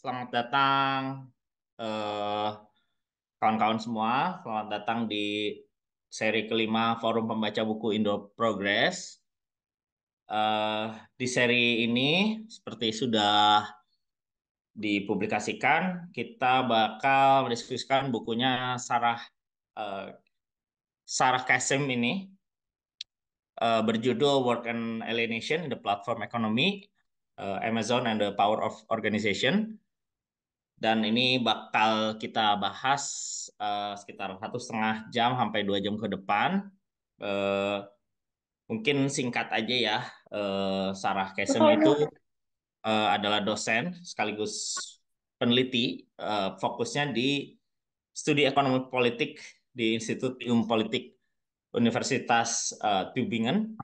Selamat datang eh, kawan-kawan semua. Selamat datang di seri kelima Forum Pembaca Buku Indo Progress. Eh, di seri ini, seperti sudah dipublikasikan, kita bakal mendiskusikan bukunya eh, Sarah Kasim ini, berjudul Work and Alienation in the Platform Economy, Amazon and the Power of Organization. Dan ini bakal kita bahas sekitar 1,5 jam sampai 2 jam ke depan. Eh, Mungkin singkat aja ya. Sarah Kesem itu adalah dosen sekaligus peneliti. Fokusnya di studi ekonomi politik di Institut Ilmu Politik Universitas Tübingen.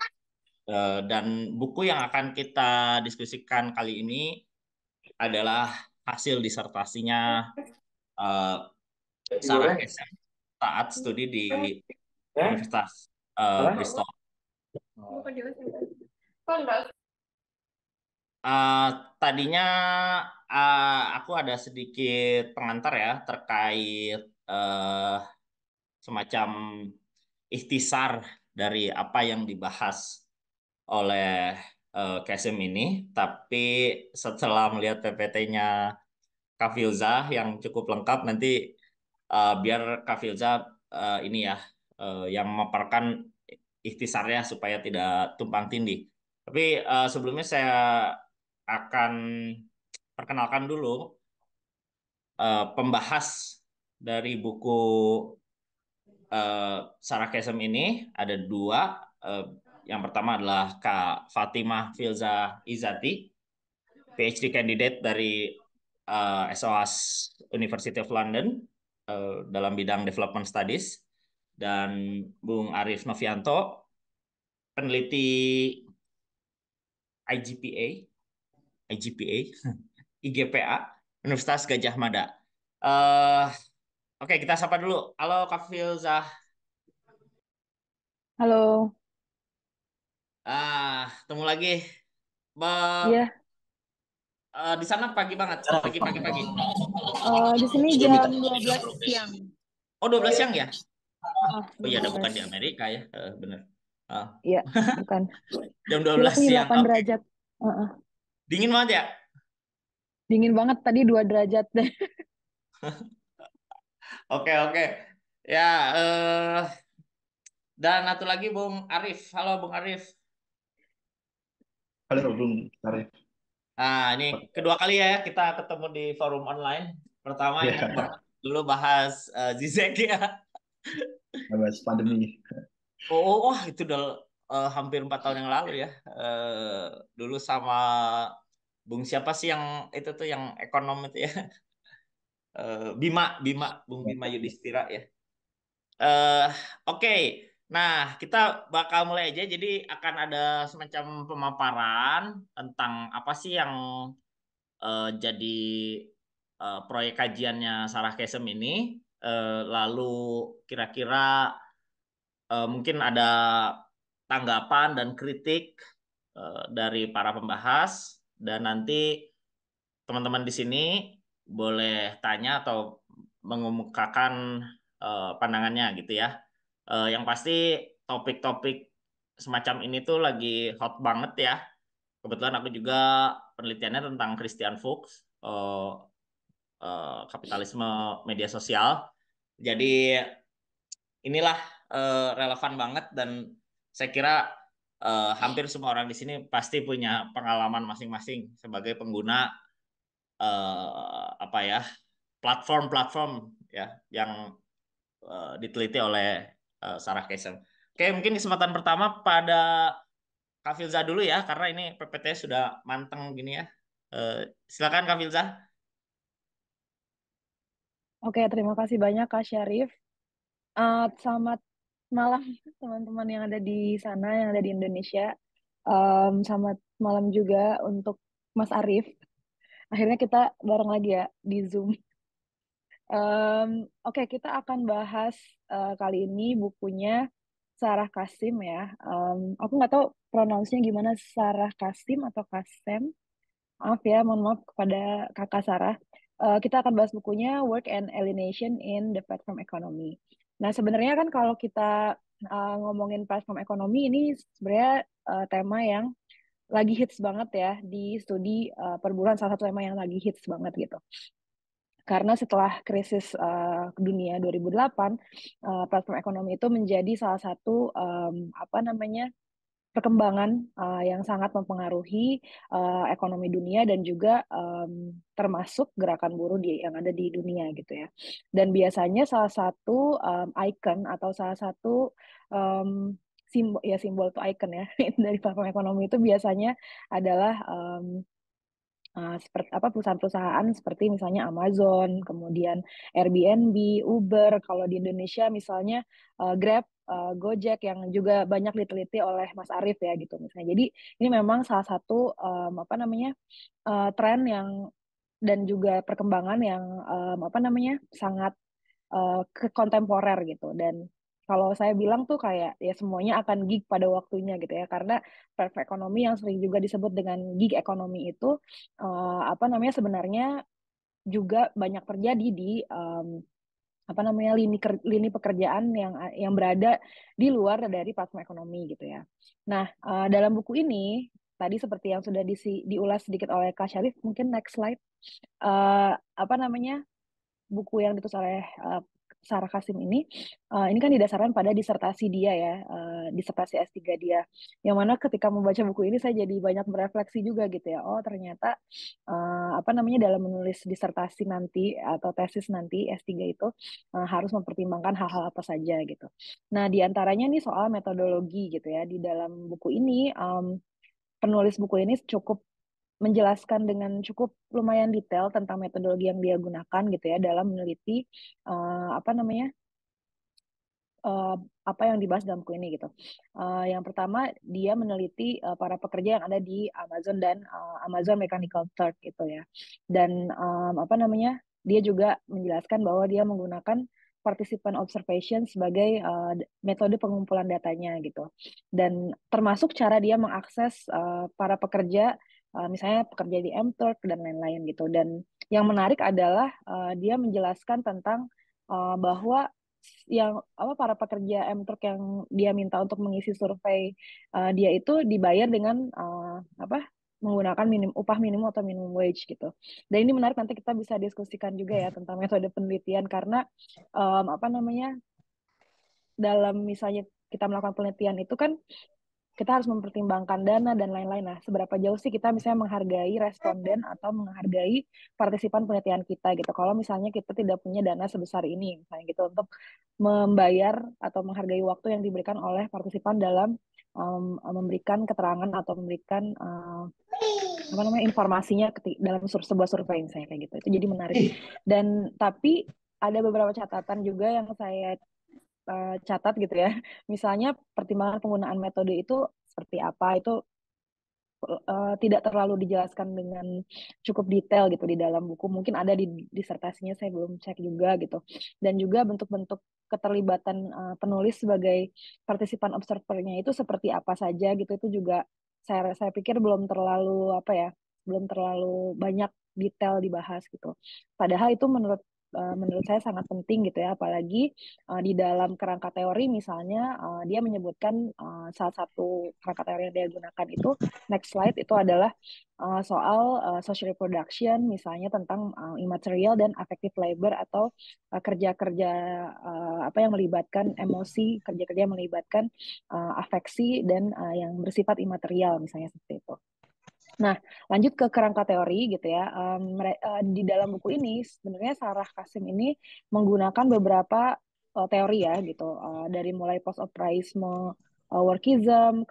Dan buku yang akan kita diskusikan kali ini adalah hasil disertasinya eh, Sarah Kesem saat studi di Universitas Bristol. Eh, Tadinya aku ada sedikit pengantar ya terkait semacam ikhtisar dari apa yang dibahas oleh Kasim ini, tapi setelah melihat PPT-nya Kafilza yang cukup lengkap, nanti biar Kafilza ini ya yang memaparkan ikhtisarnya supaya tidak tumpang tindih. Tapi sebelumnya saya akan perkenalkan dulu pembahas dari buku Sarah Kesem ini ada dua. Eh, yang pertama adalah Kak Fatimah Filza Izati, PhD candidate dari SOAS University of London dalam bidang Development Studies, dan Bung Arif Novianto, peneliti IGPA, IGPA, IGPA, Universitas Gajah Mada. Eh, oke, kita sapa dulu. Halo Kak Filza. Halo, Ketemu lagi. iya, Di sana pagi banget, pagi pagi pagi. di sini jam 12 siang. Oh, 12 siang ya? Oh Jam iya, ada bukan 12. di Amerika ya. Bener. Ah, Iya, bukan. jam Di 12 sini siang. 8 Oke. derajat. Heeh. Dingin banget ya? Dingin banget tadi 2 derajat deh. Oke, oke. Ya, dan satu lagi Bung Arif. Halo Bung Arif. Halo Bung Arif. Ini kedua kali ya kita ketemu di forum online. Pertama ingat Ya, banget dulu bahas Zizek ya. bahas pandemi. Wah itu udah hampir 4 tahun yang lalu ya. Dulu sama Bung siapa sih yang itu tuh yang ekonom itu ya? Bima, Bima, Bung Bima Yudhistira ya. eh oke. Nah, kita bakal mulai aja. Jadi akan ada semacam pemaparan tentang apa sih yang jadi proyek kajiannya Sarah Kesem ini. Lalu kira-kira mungkin ada tanggapan dan kritik dari para pembahas, dan nanti teman-teman di sini boleh tanya atau mengemukakan pandangannya gitu ya. Yang pasti topik-topik semacam ini tuh lagi hot banget ya. Kebetulan aku juga penelitiannya tentang Christian Fuchs, kapitalisme media sosial. Jadi inilah relevan banget, dan saya kira hampir semua orang di sini pasti punya pengalaman masing-masing sebagai pengguna apa ya, platform-platform ya yang diteliti oleh Sarah Kaisem. Oke, mungkin di kesempatan pertama pada Kak Filza dulu ya, karena ini PPT sudah manteng gini ya. Eh, Silakan Kak Filza. Oke, terima kasih banyak Kak Syarif. Selamat malam teman-teman yang ada di sana, yang ada di Indonesia. Selamat malam juga untuk Mas Arif. Akhirnya kita bareng lagi ya di Zoom. Oke, kita akan bahas kali ini bukunya Sarah Kasim ya. Aku nggak tahu pronounce-nya gimana, Sarah Kasim atau Kasem. Maaf ya, mohon maaf kepada Kakak Sarah. kita akan bahas bukunya Work and Alienation in the Platform Economy. Nah, sebenarnya kan kalau kita ngomongin platform ekonomi ini sebenarnya tema yang lagi hits banget ya di studi perburuan, salah satu tema yang lagi hits banget gitu. Karena setelah krisis dunia 2008, platform ekonomi itu menjadi salah satu perkembangan yang sangat mempengaruhi ekonomi dunia dan juga termasuk gerakan buruh yang ada di dunia gitu ya. Dan biasanya salah satu icon atau salah satu simbol tuh icon ya dari platform ekonomi itu biasanya adalah seperti apa perusahaan-perusahaan seperti misalnya Amazon, kemudian Airbnb, Uber, kalau di Indonesia misalnya Grab, Gojek yang juga banyak diteliti oleh Mas Arief ya gitu misalnya. Jadi ini memang salah satu tren yang dan juga perkembangan yang sangat kontemporer gitu. Dan kalau saya bilang tuh kayak ya semuanya akan gig pada waktunya gitu ya, karena platform ekonomi yang sering juga disebut dengan gig ekonomi itu sebenarnya juga banyak terjadi di lini pekerjaan yang berada di luar dari platform ekonomi gitu ya. Nah, dalam buku ini tadi seperti yang sudah diulas sedikit oleh Kak Syarif, mungkin next slide. Uh, apa namanya buku yang ditulis oleh Sarah Kasim ini kan didasarkan pada disertasi dia ya, disertasi S3 dia. Yang mana ketika membaca buku ini saya jadi banyak berefleksi juga gitu ya. Oh, ternyata dalam menulis disertasi nanti atau tesis nanti S3 itu harus mempertimbangkan hal-hal apa saja gitu. Nah, di antaranya nih soal metodologi gitu ya. Di dalam buku ini penulis buku ini cukup menjelaskan dengan cukup lumayan detail tentang metodologi yang dia gunakan gitu ya dalam meneliti uh, apa namanya apa yang dibahas dalam buku ini gitu. Yang pertama dia meneliti para pekerja yang ada di Amazon dan Amazon Mechanical Turk gitu ya. Dan dia juga menjelaskan bahwa dia menggunakan participant observation sebagai metode pengumpulan datanya gitu. Dan termasuk cara dia mengakses para pekerja misalnya pekerja di Mturk dan lain-lain gitu. Dan yang menarik adalah dia menjelaskan tentang bahwa yang para pekerja Mturk yang dia minta untuk mengisi survei dia itu dibayar dengan menggunakan upah minimum atau minimum wage gitu. Dan ini menarik, nanti kita bisa diskusikan juga ya tentang metode penelitian karena dalam misalnya kita melakukan penelitian itu kan kita harus mempertimbangkan dana dan lain-lain. Nah, seberapa jauh sih kita misalnya menghargai responden atau menghargai partisipan penelitian kita gitu. Kalau misalnya kita tidak punya dana sebesar ini, misalnya gitu, untuk membayar atau menghargai waktu yang diberikan oleh partisipan dalam memberikan keterangan atau memberikan informasinya dalam sebuah survei misalnya kayak gitu. Itu jadi menarik. Dan tapi ada beberapa catatan juga yang saya catat gitu ya. Misalnya pertimbangan penggunaan metode itu seperti apa itu tidak terlalu dijelaskan dengan cukup detail gitu di dalam buku. Mungkin ada di disertasinya, saya belum cek juga gitu. Dan juga bentuk-bentuk keterlibatan penulis sebagai partisipan observernya itu seperti apa saja gitu. Itu juga saya pikir belum terlalu belum terlalu banyak detail dibahas gitu. Padahal itu menurut saya sangat penting gitu ya, apalagi di dalam kerangka teori misalnya dia menyebutkan salah satu kerangka teori yang dia gunakan itu next slide itu adalah soal social reproduction misalnya tentang immaterial dan affective labor atau kerja-kerja yang melibatkan emosi, kerja-kerja yang melibatkan afeksi dan yang bersifat imaterial misalnya seperti itu. Nah, lanjut ke kerangka teori gitu ya. Di dalam buku ini sebenarnya Sarah Kasim ini menggunakan beberapa teori ya gitu. Dari mulai post-operaisme, workerism,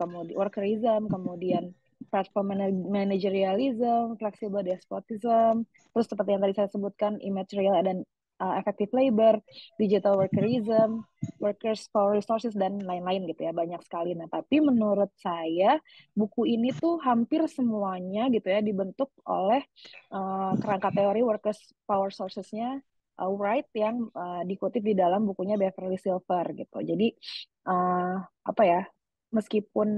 kemudian platform managerialism, flexible despotism, terus seperti yang tadi saya sebutkan immaterial dan effective labor, digital workerism, workers power resources dan lain-lain gitu ya, banyak sekali. Nah, tapi menurut saya buku ini tuh hampir semuanya gitu ya dibentuk oleh kerangka teori workers power sources-nya Wright yang dikutip di dalam bukunya Beverly Silver gitu. Jadi meskipun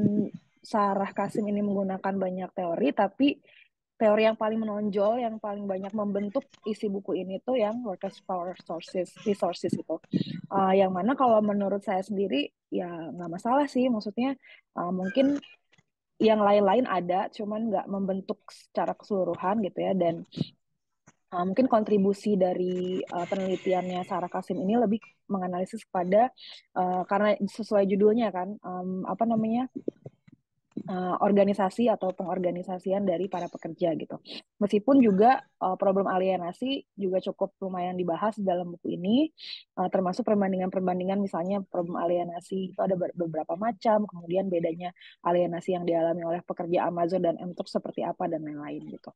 Sarah Kasim ini menggunakan banyak teori, tapi teori yang paling menonjol, yang paling banyak membentuk isi buku ini tuh yang workers power resources itu. Yang mana kalau menurut saya sendiri ya nggak masalah sih, maksudnya mungkin yang lain-lain ada, cuman nggak membentuk secara keseluruhan gitu ya. Dan mungkin kontribusi dari penelitiannya Sarah Kasim ini lebih menganalisis pada karena sesuai judulnya kan, apa namanya, organisasi atau pengorganisasian dari para pekerja gitu. Meskipun juga problem alienasi juga cukup lumayan dibahas dalam buku ini, termasuk perbandingan-perbandingan, misalnya problem alienasi itu ada beberapa macam, kemudian bedanya alienasi yang dialami oleh pekerja Amazon dan M-Talk seperti apa dan lain-lain gitu.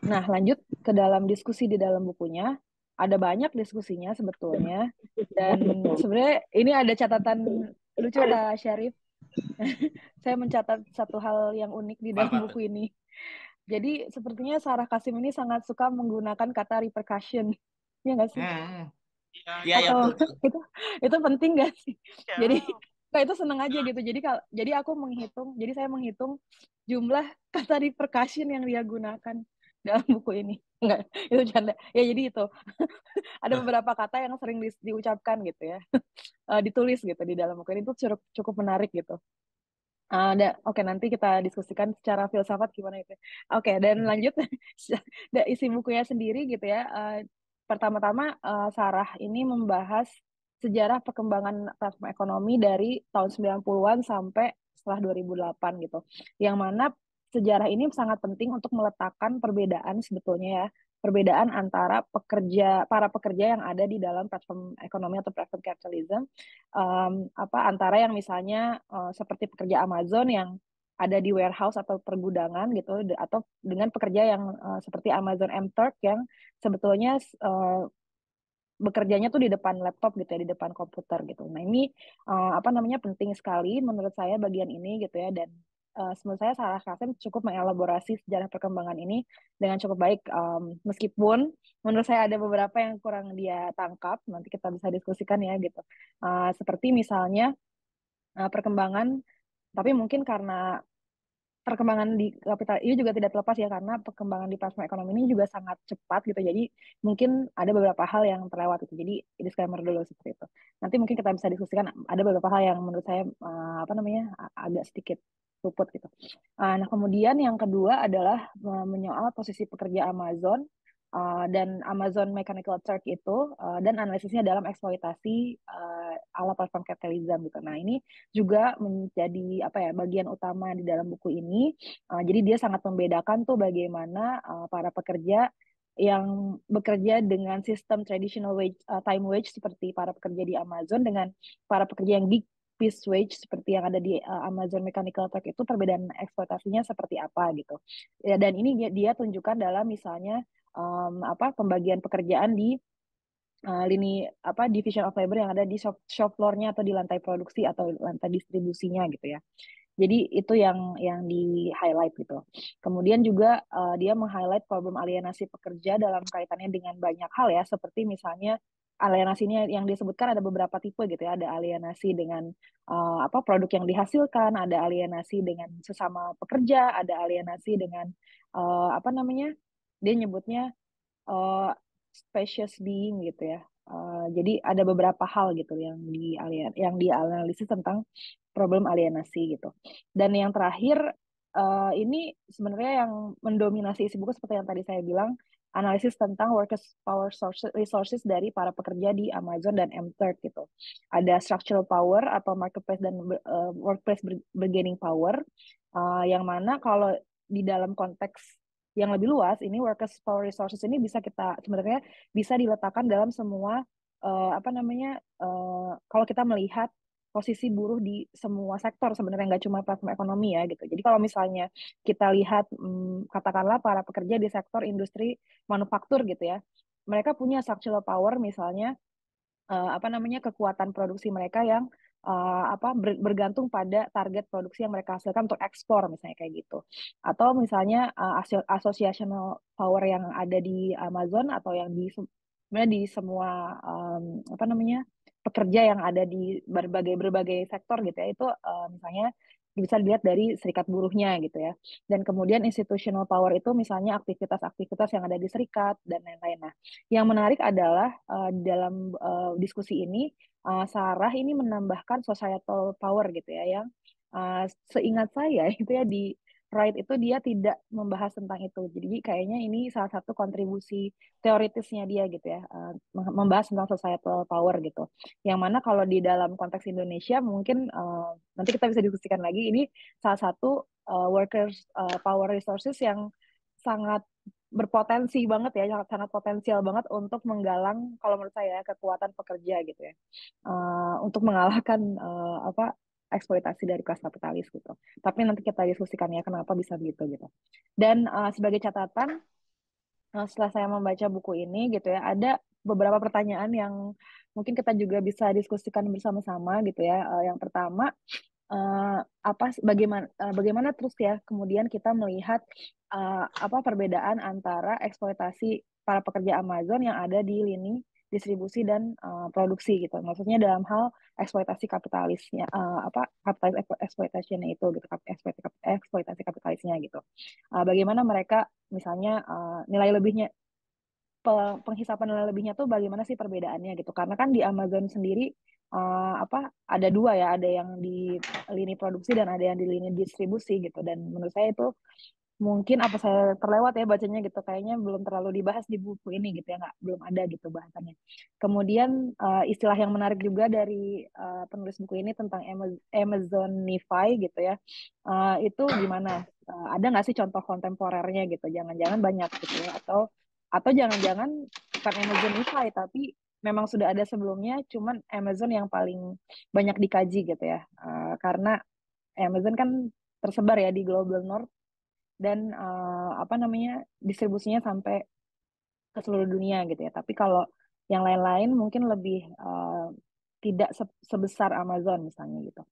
Nah, lanjut ke dalam diskusi di dalam bukunya. Ada banyak diskusinya sebetulnya, dan sebenarnya ini ada catatan lucu Kak Syarif. Saya mencatat satu hal yang unik di dalam Apa tuh? buku ini. Jadi sepertinya Sarah Kasim ini sangat suka menggunakan kata repercussion, ya nggak sih? Iya ya Atau tuh. itu penting nggak sih? Jadi kayak itu seneng aja gitu. Jadi aku menghitung, jadi saya menghitung jumlah kata repercussion yang dia gunakan dalam buku ini. Enggak, itu canda. Ya jadi itu ada beberapa kata yang sering diucapkan gitu ya, ditulis gitu di dalam buku ini, itu cukup menarik gitu. Oke, nanti kita diskusikan secara filsafat gimana itu. Oke, dan lanjut isi bukunya sendiri gitu ya. Pertama-tama Sarah ini membahas sejarah perkembangan platform ekonomi dari tahun 90-an sampai setelah 2008 gitu. Yang mana sejarah ini sangat penting untuk meletakkan perbedaan sebetulnya ya. Perbedaan antara para pekerja yang ada di dalam platform ekonomi atau platform capitalism, antara yang misalnya seperti pekerja Amazon yang ada di warehouse atau pergudangan gitu, atau dengan pekerja yang seperti Amazon M-Turk yang sebetulnya bekerjanya tuh di depan laptop gitu ya, di depan komputer gitu. Nah ini apa namanya, penting sekali menurut saya bagian ini gitu ya. Dan menurut saya Sarah Kasim cukup mengelaborasi sejarah perkembangan ini dengan cukup baik, meskipun menurut saya ada beberapa yang kurang dia tangkap. Nanti kita bisa diskusikan ya gitu. Seperti misalnya perkembangan, tapi mungkin karena perkembangan di kapital ini juga tidak terlepas ya, karena perkembangan di platform ekonomi ini juga sangat cepat gitu. Jadi mungkin ada beberapa hal yang terlewat itu. Jadi disclaimer dulu seperti itu. Nanti mungkin kita bisa diskusikan ada beberapa hal yang menurut saya apa namanya, agak sedikit luput gitu. Nah, kemudian yang kedua adalah menyoal posisi pekerja Amazon dan Amazon Mechanical Turk itu, dan analisisnya dalam eksploitasi ala platform kapitalisme gitu. Nah, ini juga menjadi apa ya, bagian utama di dalam buku ini. Jadi dia sangat membedakan tuh bagaimana para pekerja yang bekerja dengan sistem traditional wage, time wage seperti para pekerja di Amazon, dengan para pekerja yang gig piece wage seperti yang ada di Amazon Mechanical Turk, itu perbedaan eksploitasinya seperti apa gitu. Ya, dan ini dia tunjukkan dalam misalnya pembagian pekerjaan di lini division of labor yang ada di shop floor-nya atau di lantai produksi atau lantai distribusinya gitu ya. Jadi itu yang di highlight gitu. Kemudian juga dia meng-highlight problem alienasi pekerja dalam kaitannya dengan banyak hal ya, seperti misalnya alienasinya yang disebutkan ada beberapa tipe gitu ya. Ada alienasi dengan produk yang dihasilkan, ada alienasi dengan sesama pekerja, ada alienasi dengan dia nyebutnya species being gitu ya. Jadi ada beberapa hal gitu yang dianalisis tentang problem alienasi gitu. Dan yang terakhir ini sebenarnya yang mendominasi isi buku seperti yang tadi saya bilang, analisis tentang workers power resources dari para pekerja di Amazon dan M-Turk gitu. Ada structural power atau marketplace dan workplace bargaining power, yang mana kalau di dalam konteks yang lebih luas, ini workers power resources ini sebenarnya bisa diletakkan dalam semua kalau kita melihat posisi buruh di semua sektor sebenarnya, nggak cuma platform ekonomi ya gitu. Jadi kalau misalnya kita lihat katakanlah para pekerja di sektor industri manufaktur gitu ya, mereka punya structural power, misalnya kekuatan produksi mereka yang bergantung pada target produksi yang mereka hasilkan untuk ekspor misalnya kayak gitu. Atau misalnya associational power yang ada di Amazon atau yang sebenarnya di semua pekerja yang ada di berbagai sektor gitu ya, itu misalnya bisa dilihat dari serikat buruhnya gitu ya. Dan kemudian institutional power itu misalnya aktivitas-aktivitas yang ada di serikat dan lain-lain. Nah, yang menarik adalah dalam diskusi ini Sarah ini menambahkan societal power gitu ya, yang seingat saya itu ya di Wright itu dia tidak membahas tentang itu. Jadi kayaknya ini salah satu kontribusi teoritisnya dia gitu ya, membahas tentang societal power gitu. Yang mana kalau di dalam konteks Indonesia mungkin nanti kita bisa diskusikan lagi, ini salah satu workers power resources yang sangat berpotensi banget ya, sangat sangat potensial banget untuk menggalang kalau menurut saya kekuatan pekerja gitu ya, untuk mengalahkan apa eksploitasi dari kelas kapitalis gitu. Tapi nanti kita diskusikan ya kenapa bisa begitu gitu. Dan sebagai catatan, setelah saya membaca buku ini gitu ya, ada beberapa pertanyaan yang mungkin kita juga bisa diskusikan bersama-sama gitu ya. Yang pertama, bagaimana terus ya kemudian kita melihat apa perbedaan antara eksploitasi para pekerja Amazon yang ada di lini distribusi dan produksi gitu. Maksudnya dalam hal eksploitasi kapitalisnya, apa kapitalis exploitationnya itu gitu, eksploitasi kapitalisnya gitu. Bagaimana mereka misalnya nilai lebihnya, penghisapan nilai lebihnya tuh bagaimana sih perbedaannya gitu. Karena kan di Amazon sendiri apa ada dua ya, ada yang di lini produksi dan ada yang di lini distribusi gitu. Dan menurut saya itu mungkin apa saya terlewat ya bacanya gitu, kayaknya belum terlalu dibahas di buku ini gitu ya, nggak belum ada gitu bahasannya. Kemudian istilah yang menarik juga dari penulis buku ini tentang Amazonify gitu ya. Itu gimana? Ada nggak sih contoh kontemporernya gitu? Jangan-jangan banyak gitu ya, atau jangan-jangan bukan Amazonify tapi memang sudah ada sebelumnya, cuman Amazon yang paling banyak dikaji gitu ya. Karena Amazon kan tersebar ya di global north dan apa namanya distribusinya sampai ke seluruh dunia gitu ya. Tapi kalau yang lain-lain mungkin lebih tidak sebesar Amazon misalnya gitu.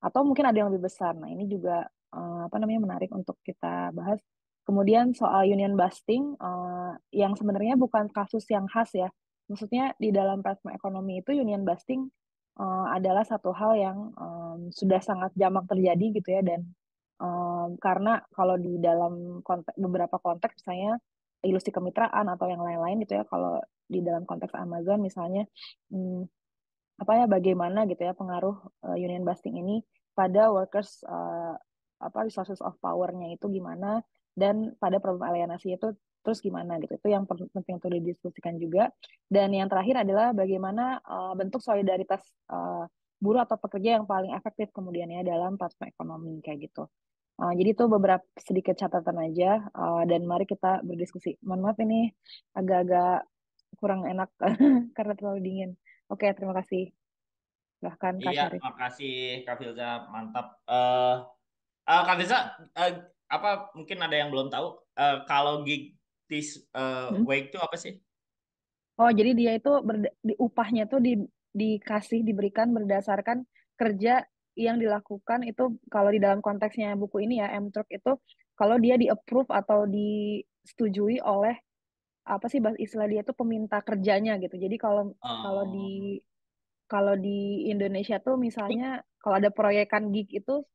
Atau mungkin ada yang lebih besar. Nah, ini juga apa namanya menarik untuk kita bahas. Kemudian soal union busting yang sebenarnya bukan kasus yang khas ya. Maksudnya di dalam plasma ekonomi itu union busting adalah satu hal yang sudah sangat jamak terjadi gitu ya, dan karena kalau di dalam beberapa konteks misalnya ilusi kemitraan atau yang lain-lain gitu ya, kalau di dalam konteks Amazon misalnya hmm, apa ya bagaimana gitu ya pengaruh union busting ini pada workers apa resources of power-nya itu gimana, dan pada problem alienasi itu terus gimana gitu, itu yang penting untuk didiskusikan juga. Dan yang terakhir adalah bagaimana bentuk solidaritas buruh atau pekerja yang paling efektif kemudian ya dalam platform ekonomi kayak gitu. Jadi itu beberapa sedikit catatan aja, dan mari kita berdiskusi. Mohon maaf ini agak-agak kurang enak karena terlalu dingin. Oke, terima kasih. Silahkan Kak Iya, Syarif. makasih Kak Filza, mantap. Kak Filza, eh, apa mungkin ada yang belum tahu kalau gig this Hmm? week itu apa sih? Oh, jadi dia itu upahnya tuh diberikan berdasarkan kerja yang dilakukan itu, kalau di dalam konteksnya buku ini ya, M-Truck itu kalau dia di-approve atau disetujui oleh apa sih istilah dia tuh peminta kerjanya gitu. Jadi kalau kalau di Oh, kalau di Indonesia tuh misalnya kalau ada proyekan gig itu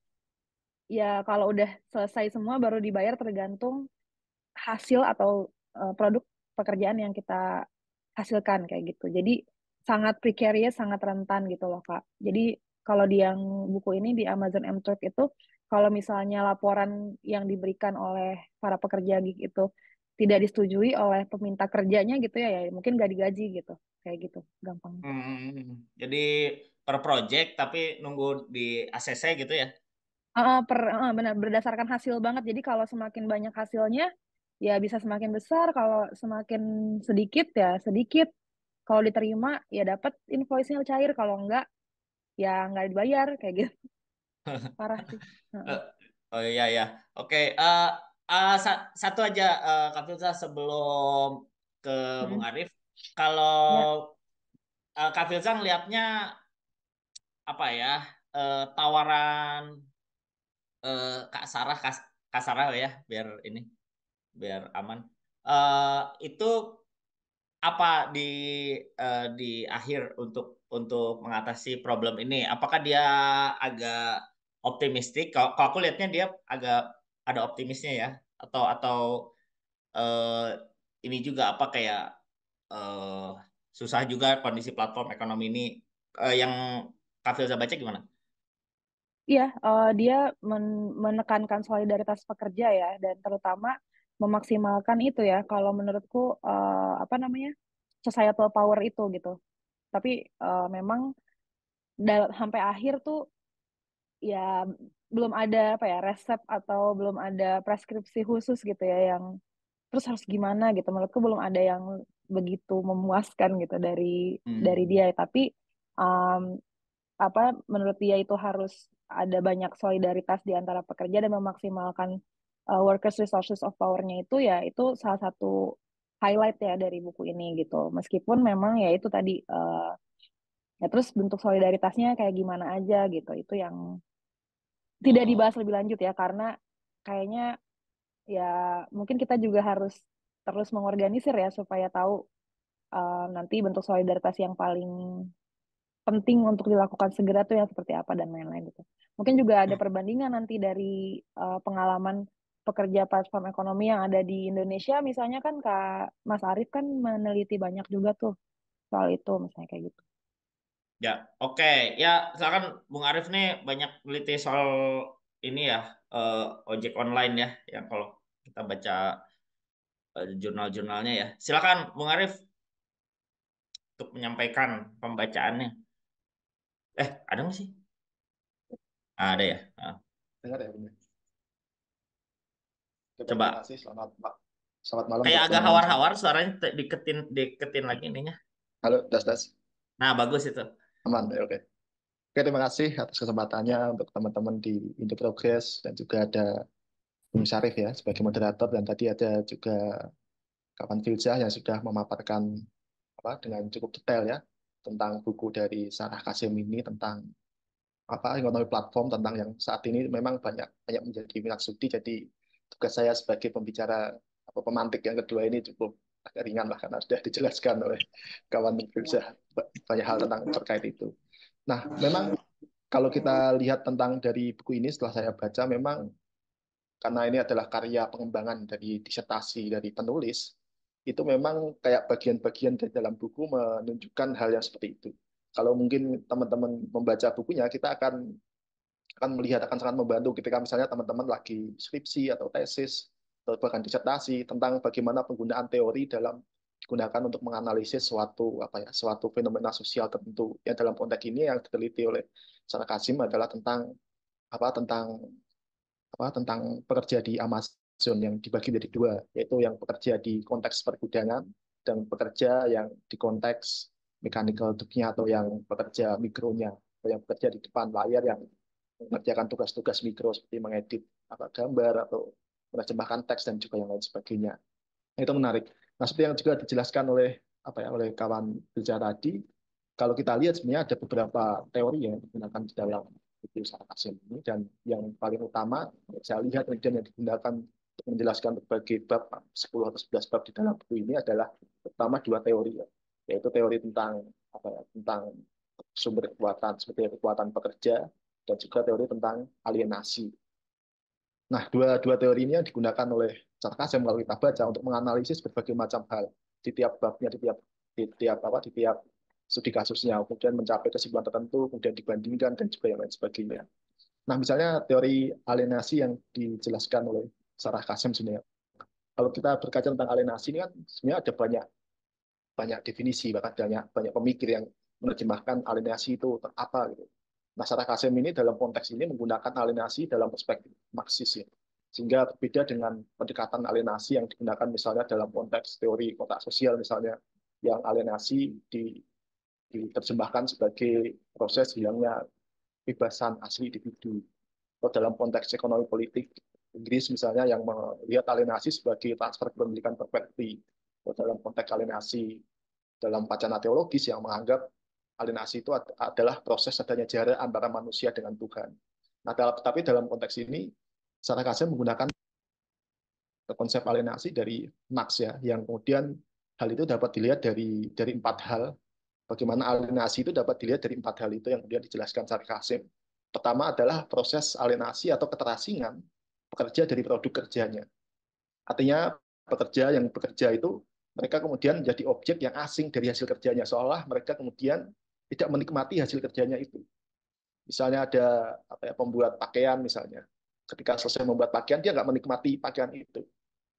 ya kalau udah selesai semua baru dibayar tergantung hasil atau produk pekerjaan yang kita hasilkan kayak gitu. Jadi sangat precarious, sangat rentan gitu loh Kak. Jadi kalau di yang buku ini di Amazon M-Truck itu, kalau misalnya laporan yang diberikan oleh para pekerja gig itu tidak disetujui oleh peminta kerjanya gitu ya, ya mungkin gak digaji gitu. Kayak gitu, gampang. jadi per project tapi nunggu di ACC gitu ya? Benar berdasarkan hasil banget. Jadi kalau semakin banyak hasilnya ya bisa semakin besar, kalau semakin sedikit ya sedikit. Kalau diterima ya dapat invoice-nya cair, kalau enggak ya nggak dibayar kayak gitu. Parah sih. Heeh. Eh, oh iya ya, oke. Satu aja Kak Filza sebelum ke Bung Mm-mm. Arif. Kalau Ya. Kak Filza ngelihatnya apa ya, tawaran Kak Sarah, Kak Sarah ya, biar ini biar aman. Eh, itu apa di akhir untuk mengatasi problem ini? Apakah dia agak optimistik. Kalau aku lihatnya dia agak ada optimisnya ya. Atau eh, ini juga apa kayak eh, susah juga kondisi platform ekonomi ini. Yang Kak Filza baca gimana? Iya, dia menekankan solidaritas pekerja ya, dan terutama memaksimalkan itu ya. Kalau menurutku apa namanya societal power itu gitu. Tapi memang sampai akhir tuh ya belum ada apa ya resep atau belum ada preskripsi khusus gitu ya yang terus harus gimana gitu. Menurutku belum ada yang begitu memuaskan gitu dari Hmm. dia. Tapi um, apa menurut dia itu harus ada banyak solidaritas di antara pekerja dan memaksimalkan workers resources of power-nya itu salah satu highlight ya dari buku ini gitu. Meskipun memang ya itu tadi ya terus bentuk solidaritasnya kayak gimana aja gitu. Itu yang tidak Oh, dibahas lebih lanjut ya karena kayaknya ya mungkin kita juga harus terus mengorganisir ya supaya tahu nanti bentuk solidaritas yang paling penting untuk dilakukan segera tuh yang seperti apa dan lain-lain gitu. Mungkin juga ada perbandingan nanti dari pengalaman pekerja platform ekonomi yang ada di Indonesia, misalnya kan Kak Mas Arief kan meneliti banyak juga tuh soal itu, misalnya kayak gitu. ya, oke. Ya, misalkan Bung Arif nih banyak meliti soal ini ya, eh, ojek online ya, yang kalau kita baca jurnal-jurnalnya ya. Silakan Bung Arif untuk menyampaikan pembacaannya. Ada nggak sih? Ada ya. Ah, Dengar ya, Bunda? Oke, baik, terima coba. kasih. Selamat malam Kayak untuk agak teman-teman semua. hawar-hawar suaranya deketin deketin lagi ininya. Halo, das. Nah, bagus itu. Aman, ya, oke. Oke, terima kasih atas kesempatannya untuk teman-teman di Indo Progress dan juga ada Bung Syarif ya sebagai moderator dan tadi ada juga kawan Filza yang sudah memaparkan apa dengan cukup detail ya tentang buku dari Sarah Kasim ini tentang apa ekonomi platform tentang yang saat ini memang banyak banyak menjadi minat studi. Jadi tugas saya sebagai pembicara apa pemantik yang kedua ini cukup agak ringan lah karena sudah dijelaskan oleh kawan Filza banyak hal tentang terkait itu. Nah, memang kalau kita lihat tentang dari buku ini setelah saya baca memang karena ini adalah karya pengembangan dari disertasi dari penulis, itu memang kayak bagian-bagian dari dalam buku menunjukkan hal yang seperti itu. Kalau mungkin teman-teman membaca bukunya, kita akan melihat akan sangat membantu ketika misalnya teman-teman lagi skripsi atau tesis atau bahkan disertasi tentang bagaimana penggunaan teori dalam digunakan untuk menganalisis suatu fenomena sosial tertentu. Yang dalam konteks ini yang diteliti oleh Sarah Kasim adalah tentang pekerja di Amazon yang dibagi menjadi dua, yaitu yang bekerja di konteks pergudangan dan pekerja yang di konteks mechanical turk-nya atau yang pekerja mikronya, atau yang bekerja di depan layar yang mengerjakan tugas-tugas mikro seperti mengedit gambar atau menerjemahkan teks dan juga yang lain sebagainya. Nah, itu menarik. Nah, seperti yang juga dijelaskan oleh kawan bicara tadi, kalau kita lihat sebenarnya ada beberapa teori yang digunakan di dalam buku Sarah Kasim ini dan yang paling utama saya lihat kemudian yang digunakan untuk menjelaskan berbagai bab 10 atau 11 bab di dalam buku ini adalah pertama dua teori ya, yaitu teori tentang sumber kekuatan seperti kekuatan pekerja dan juga teori tentang alienasi. Nah, dua teori ini yang digunakan oleh Sarkasem kalau kita baca untuk menganalisis berbagai macam hal di tiap babnya, di tiap studi kasusnya, kemudian mencapai kesimpulan tertentu, kemudian dibandingkan dan juga yang lain sebagainya. Nah, misalnya teori alienasi yang dijelaskan oleh Sarah Kasim sebenarnya. Kalau kita berkaca tentang alienasi ini kan sebenarnya ada banyak banyak definisi, bahkan banyak banyak pemikir yang menerjemahkan alienasi itu apa gitu. Nah, Sarah Kasim ini dalam konteks ini menggunakan alienasi dalam perspektif Marxis ya. Sehingga berbeda dengan pendekatan alienasi yang digunakan misalnya dalam konteks teori kontrak sosial misalnya, yang alienasi diterjemahkan sebagai proses hilangnya kebebasan asli individu. Atau dalam konteks ekonomi politik Inggris misalnya yang melihat alienasi sebagai transfer kepemilikan properti. Atau dalam konteks alienasi dalam wacana teologis yang menganggap alienasi itu adalah proses adanya jarak antara manusia dengan Tuhan. Nah, tapi dalam konteks ini, Sarah Kasim menggunakan konsep alienasi dari Marx ya, yang kemudian hal itu dapat dilihat dari empat hal. Bagaimana alienasi itu dapat dilihat dari empat hal itu yang kemudian dijelaskan Sarah Kasim. Pertama adalah proses alienasi atau keterasingan pekerja dari produk kerjanya. Artinya pekerja yang bekerja itu mereka kemudian menjadi objek yang asing dari hasil kerjanya, seolah mereka kemudian tidak menikmati hasil kerjanya itu. Misalnya ada pembuat pakaian misalnya, ketika selesai membuat pakaian dia nggak menikmati pakaian itu,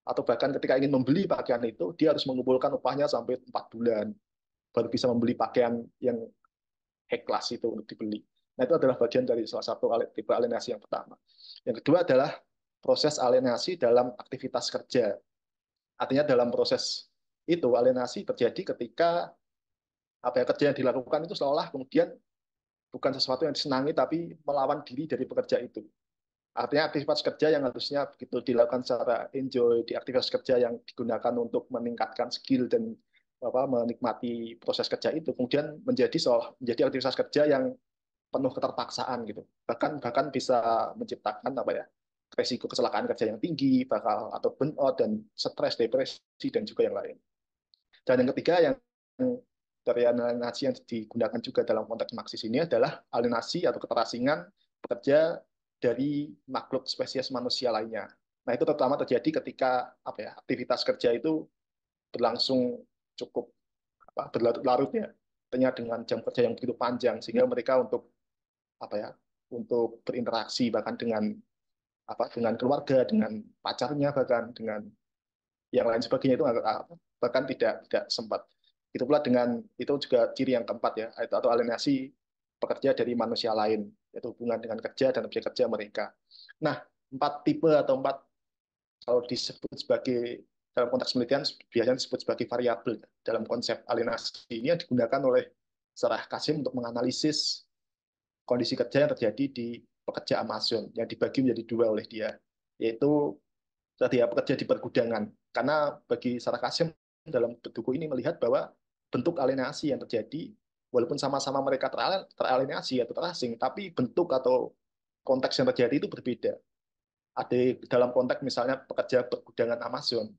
atau bahkan ketika ingin membeli pakaian itu dia harus mengumpulkan upahnya sampai 4 bulan baru bisa membeli pakaian yang high class itu untuk dibeli. Nah, itu adalah bagian dari salah satu tipe alienasi yang pertama. Yang kedua adalah proses alienasi dalam aktivitas kerja. Artinya dalam proses itu alienasi terjadi ketika kerja yang dilakukan itu seolah kemudian bukan sesuatu yang disenangi tapi melawan diri dari pekerja itu. Artinya aktivitas kerja yang harusnya begitu dilakukan secara enjoy, di aktivitas kerja yang digunakan untuk meningkatkan skill dan menikmati proses kerja itu kemudian menjadi aktivitas kerja yang penuh keterpaksaan gitu. Bahkan bisa menciptakan resiko kecelakaan kerja yang tinggi, atau burnout dan stres, depresi dan juga yang lain. Dan yang ketiga yang dari alienasi yang digunakan juga dalam konteks Marxis ini adalah alienasi atau keterasingan pekerja dari makhluk spesies manusia lainnya. Nah, itu terutama terjadi ketika aktivitas kerja itu berlangsung cukup berlarut-larut ya, artinya dengan jam kerja yang begitu panjang sehingga mereka untuk berinteraksi bahkan dengan keluarga, dengan pacarnya, bahkan dengan yang lain sebagainya itu bahkan tidak sempat. Itu pula dengan itu juga ciri yang keempat ya, atau alienasi pekerja dari manusia lain, yaitu hubungan dengan kerja dan objek kerja mereka. Nah, 4 tipe atau 4 kalau disebut sebagai dalam konteks penelitian biasanya disebut sebagai variabel dalam konsep alienasi ini yang digunakan oleh Sarah Kasim untuk menganalisis kondisi kerja yang terjadi di pekerja Amazon yang dibagi menjadi 2 oleh dia, yaitu tadi ya pekerja di pergudangan. Karena bagi Sarah Kasim dalam buku ini melihat bahwa bentuk alienasi yang terjadi walaupun sama-sama mereka teralienasi atau terasing, tapi bentuk atau konteks yang terjadi itu berbeda. Ada dalam konteks misalnya pekerja pergudangan Amazon,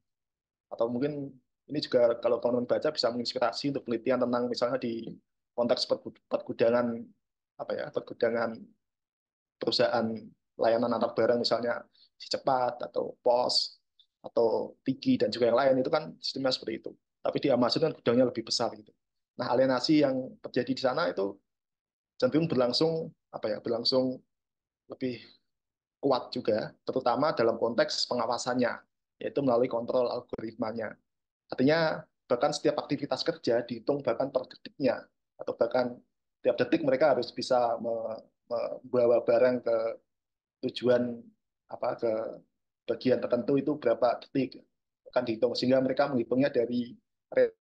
atau mungkin ini juga kalau teman-teman baca bisa menginspirasi untuk penelitian tentang misalnya di konteks pergudangan pergudangan perusahaan layanan antar barang misalnya si cepat atau pos atau Tiki dan juga yang lain itu kan sistemnya seperti itu. Tapi di Amazon kan gudangnya lebih besar gitu. Nah, alienasi yang terjadi di sana itu cenderung berlangsung lebih kuat juga, terutama dalam konteks pengawasannya, yaitu melalui kontrol algoritmanya. Artinya bahkan setiap aktivitas kerja dihitung bahkan per detiknya, atau bahkan tiap detik mereka harus bisa membawa barang ke tujuan ke bagian tertentu itu berapa detik akan dihitung sehingga mereka menghitungnya dari rate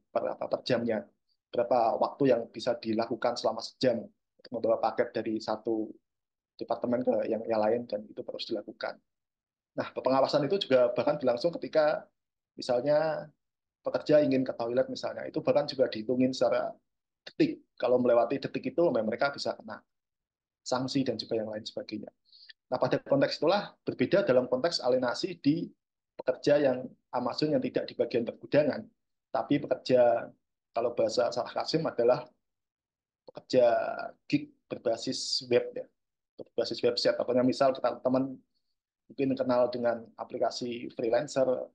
per jamnya, berapa waktu yang bisa dilakukan selama sejam untuk membawa paket dari satu departemen ke yang lain dan itu terus dilakukan. Nah, pengawasan itu juga bahkan berlangsung ketika misalnya pekerja ingin ke toilet misalnya, itu bahkan juga dihitungin secara detik. Kalau melewati detik itu mereka bisa kena sanksi dan juga yang lain sebagainya. Nah, pada konteks itulah berbeda dalam konteks alienasi di pekerja yang Amazon yang tidak di bagian pergudangan, tapi pekerja kalau bahasa Salah Kasim adalah pekerja gig berbasis web ya, berbasis website. Apanya misal kita teman mungkin kenal dengan aplikasi freelancer,